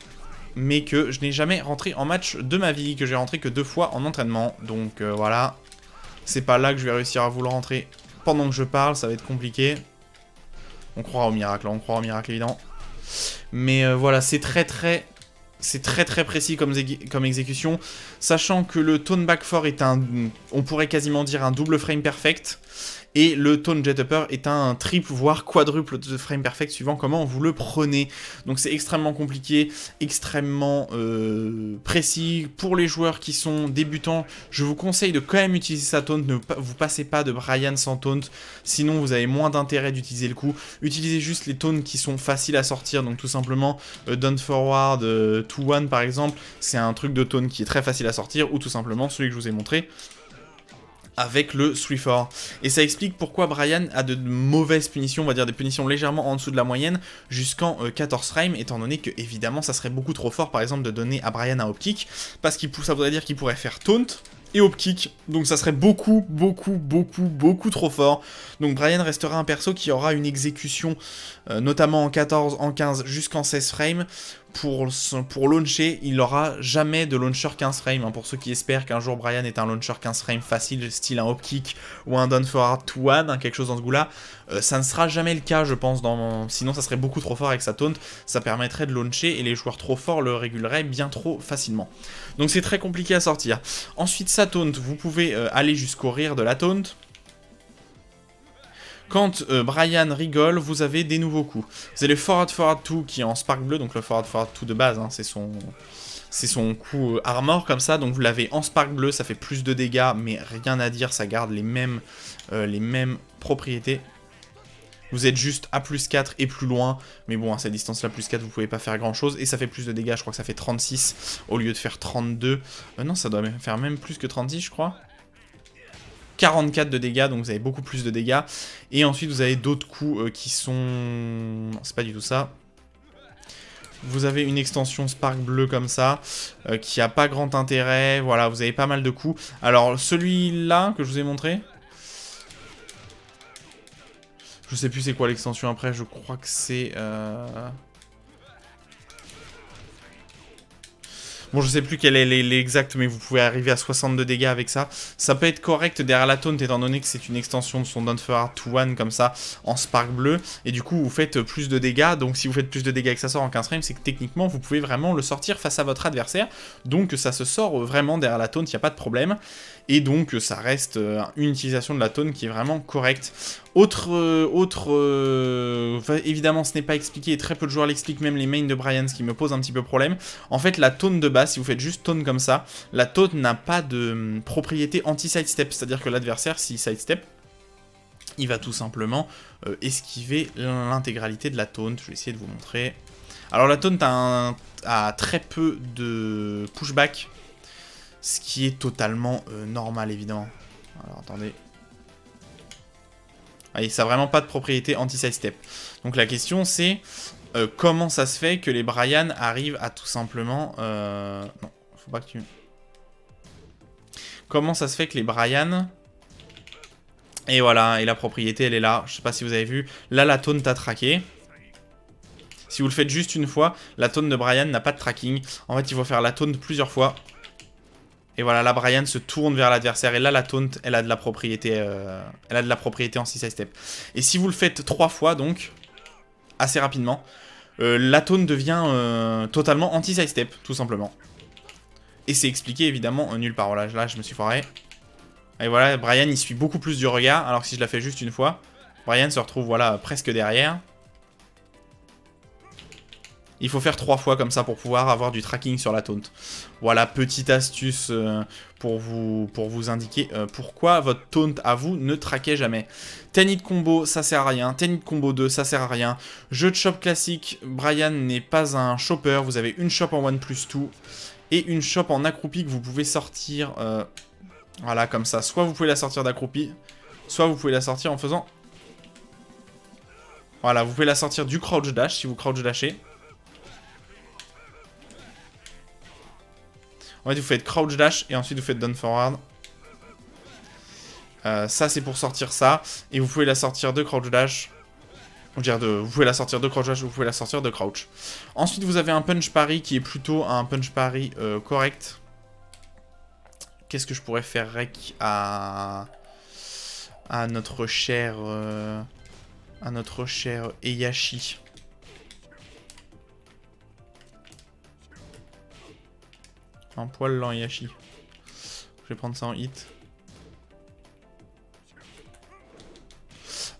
mais que je n'ai jamais rentré en match de ma vie, que j'ai rentré que 2 fois en entraînement. Donc voilà, c'est pas là que je vais réussir à vous le rentrer pendant que je parle, ça va être compliqué. On croira au miracle, on croira au miracle évidemment. Mais voilà, c'est très précis comme exécution, sachant que le taunt back 4 est on pourrait quasiment dire un double frame perfect, et le taunt jet upper est un triple voire quadruple de frame perfect suivant comment vous le prenez. Donc c'est extrêmement compliqué, extrêmement précis. Pour les joueurs qui sont débutants, je vous conseille de quand même utiliser sa taunt, ne vous passez pas de Bryan sans taunt, sinon vous avez moins d'intérêt d'utiliser le coup. Utilisez juste les taunts qui sont faciles à sortir, donc tout simplement Down Forward 2-1 par exemple, c'est un truc de taunt qui est très facile à sortir, ou tout simplement celui que je vous ai montré avec le 3-4. Et ça explique pourquoi Bryan a de mauvaises punitions, on va dire des punitions légèrement en dessous de la moyenne, jusqu'en 14 frames, étant donné que évidemment ça serait beaucoup trop fort par exemple de donner à Bryan un hop kick, parce que ça voudrait dire qu'il pourrait faire taunt et hop kick, donc ça serait beaucoup trop fort. Donc Bryan restera un perso qui aura une exécution, notamment en 14, en 15, jusqu'en 16 frames. Pour launcher, il n'aura jamais de launcher 15 frames, hein, pour ceux qui espèrent qu'un jour Bryan est un launcher 15 frames facile, style un hop kick ou un down forward 2-1, hein, quelque chose dans ce goût-là. Ça ne sera jamais le cas, je pense, sinon ça serait beaucoup trop fort avec sa taunt, ça permettrait de launcher et les joueurs trop forts le réguleraient bien trop facilement. Donc c'est très compliqué à sortir. Ensuite, sa taunt, vous pouvez aller jusqu'au rire de la taunt. Quand Bryan rigole, vous avez des nouveaux coups. Vous avez le Forward 2 qui est en spark bleu, donc le Forward 2 de base, hein, c'est son coup armor comme ça, donc vous l'avez en spark bleu, ça fait plus de dégâts, mais rien à dire, ça garde les mêmes propriétés. Vous êtes juste à +4 et plus loin, mais bon, à cette distance-là, +4, vous pouvez pas faire grand-chose, et ça fait plus de dégâts, je crois que ça fait 36 au lieu de faire 32. Non, ça doit faire même plus que 36, je crois. 44 de dégâts, donc vous avez beaucoup plus de dégâts. Et ensuite, vous avez d'autres coups qui sont... Non, c'est pas du tout ça. Vous avez une extension Spark bleu comme ça, qui a pas grand intérêt. Voilà, vous avez pas mal de coups. Alors, celui-là que je vous ai montré... Je sais plus c'est quoi l'extension après, je crois que c'est... Bon, je sais plus quelle est l'exacte, mais vous pouvez arriver à 62 dégâts avec ça. Ça peut être correct derrière la taunt, étant donné que c'est une extension de son Don't Forward to One, comme ça, en spark bleu. Et du coup, vous faites plus de dégâts. Donc, si vous faites plus de dégâts que ça sort en 15 frames, c'est que techniquement, vous pouvez vraiment le sortir face à votre adversaire. Donc, ça se sort vraiment derrière la taunt, il n'y a pas de problème. Et donc, ça reste une utilisation de la taunt qui est vraiment correcte. Évidemment, ce n'est pas expliqué, et très peu de joueurs l'expliquent, même les mains de Brian, ce qui me pose un petit peu problème. En fait, la taunt de base, si vous faites juste taunt comme ça, la taunt n'a pas de propriété anti-sidestep, c'est-à-dire que l'adversaire, s'il sidestep, il va tout simplement esquiver l'intégralité de la taunt. Je vais essayer de vous montrer. Alors, la taunt a très peu de pushback, ce qui est totalement normal, évidemment. Alors, attendez. Allez, ça n'a vraiment pas de propriété anti-sidestep. Donc la question c'est comment ça se fait que les Brian arrivent à tout simplement... Non, faut pas que tu... Comment ça se fait que les Brian... Et voilà, et la propriété elle est là. Je sais pas si vous avez vu. Là la taunt a traqué. Si vous le faites juste une fois, la taunt de Brian n'a pas de tracking. En fait il faut faire la taunt plusieurs fois. Et voilà, là, Brian se tourne vers l'adversaire. Et là, la taunt, elle a de la propriété, en 6 step. Et si vous le faites 3 fois, donc, assez rapidement, la taunt devient totalement anti-side step, tout simplement. Et c'est expliqué, évidemment, nulle part. Voilà, là, je me suis foiré. Et voilà, Brian, il suit beaucoup plus du regard. Alors que si je la fais juste une fois, Brian se retrouve, voilà, presque derrière. Il faut faire 3 fois comme ça pour pouvoir avoir du tracking sur la taunt. Voilà, petite astuce pour vous indiquer pourquoi votre taunt à vous ne traquait jamais. 10 hit combo, ça sert à rien. 10 hit combo 2, ça sert à rien. Jeu de shop classique, Brian n'est pas un shopper. Vous avez une shop en 1+2 et une shop en accroupi que vous pouvez sortir. Voilà, comme ça. Soit vous pouvez la sortir d'accroupi, soit vous pouvez la sortir en faisant... Voilà, vous pouvez la sortir du crouch dash si vous crouch dashez. En fait, vous faites crouch dash et ensuite vous faites down forward. Ça, c'est pour sortir ça. Et vous pouvez la sortir de crouch dash. Vous pouvez la sortir de crouch dash, vous pouvez la sortir de crouch. Ensuite, vous avez un punch parry qui est plutôt un punch parry correct. Qu'est-ce que je pourrais faire rec à notre cher Heihachi. Un poil lent Heihachi. Je vais prendre ça en hit.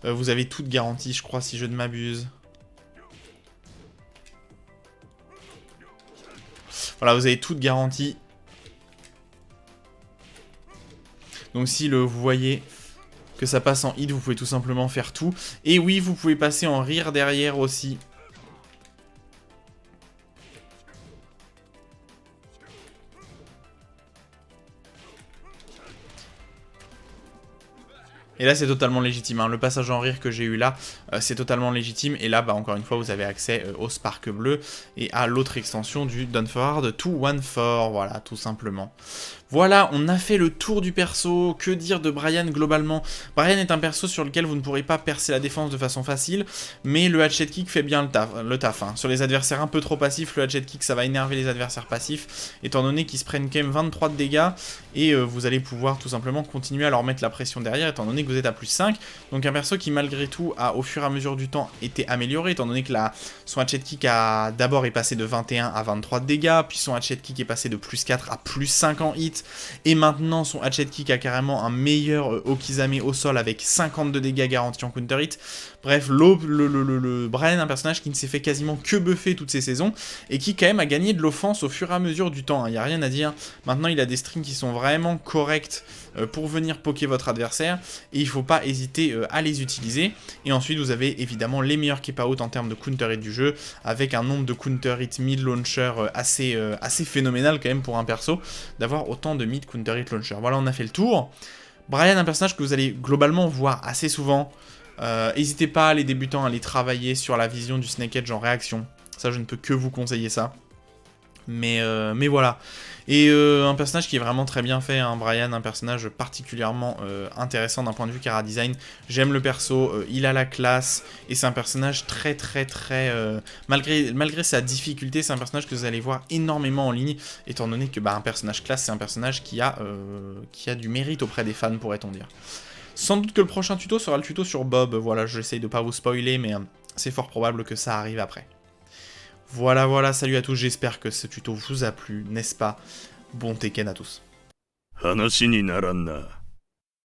Vous avez toute garantie, je crois, si je ne m'abuse. Voilà, vous avez toute garantie. Donc si vous voyez que ça passe en hit, vous pouvez tout simplement faire tout. Et oui, vous pouvez passer en rire derrière aussi. Et là, c'est totalement légitime. Hein. Le passage en rire que j'ai eu là, c'est totalement légitime. Et là, bah, encore une fois, vous avez accès au Spark bleu et à l'autre extension du Don't Forward to One For. Voilà, tout simplement. Voilà, on a fait le tour du perso. Que dire de Brian globalement? Brian est un perso sur lequel vous ne pourrez pas percer la défense de façon facile, mais le hatchet kick fait bien le taf. Hein. Sur les adversaires un peu trop passifs, le hatchet kick ça va énerver les adversaires passifs, étant donné qu'ils se prennent quand même 23 de dégâts, et vous allez pouvoir tout simplement continuer à leur mettre la pression derrière, étant donné que vous êtes à plus 5. Donc un perso qui malgré tout a au fur et à mesure du temps été amélioré, étant donné que son hatchet kick a d'abord est passé de 21 à 23 de dégâts, puis son hatchet kick est passé de plus 4 à plus 5 en hit. Et maintenant, son hatchet kick a carrément un meilleur Okizame au sol avec 52 dégâts garantis en counter hit. Bref, le Brian, un personnage qui ne s'est fait quasiment que buffer toutes ces saisons et qui quand même a gagné de l'offense au fur et à mesure du temps. Il n'y a rien à dire. Maintenant, il a des strings qui sont vraiment corrects pour venir poker votre adversaire et il ne faut pas hésiter à les utiliser. Et ensuite, vous avez évidemment les meilleurs keep out en termes de counter hit du jeu avec un nombre de counter hit mid launcher assez phénoménal quand même pour un perso d'avoir autant de mid counter hit launcher. Voilà, on a fait le tour. Brian, un personnage que vous allez globalement voir assez souvent. N'hésitez pas, les débutants, à aller travailler sur la vision du Snake Edge en réaction. Ça, je ne peux que vous conseiller ça. Mais voilà. Et un personnage qui est vraiment très bien fait, hein, Brian, un personnage particulièrement intéressant d'un point de vue chara design. J'aime le perso, il a la classe, et c'est un personnage très malgré sa difficulté, c'est un personnage que vous allez voir énormément en ligne, étant donné que un personnage classe, c'est un personnage qui a du mérite auprès des fans, pourrait-on dire. Sans doute que le prochain tuto sera le tuto sur Bob, voilà, j'essaye de pas vous spoiler, mais c'est fort probable que ça arrive après. Voilà, salut à tous, j'espère que ce tuto vous a plu, n'est-ce pas? Bon Tekken à tous. 話にならんな。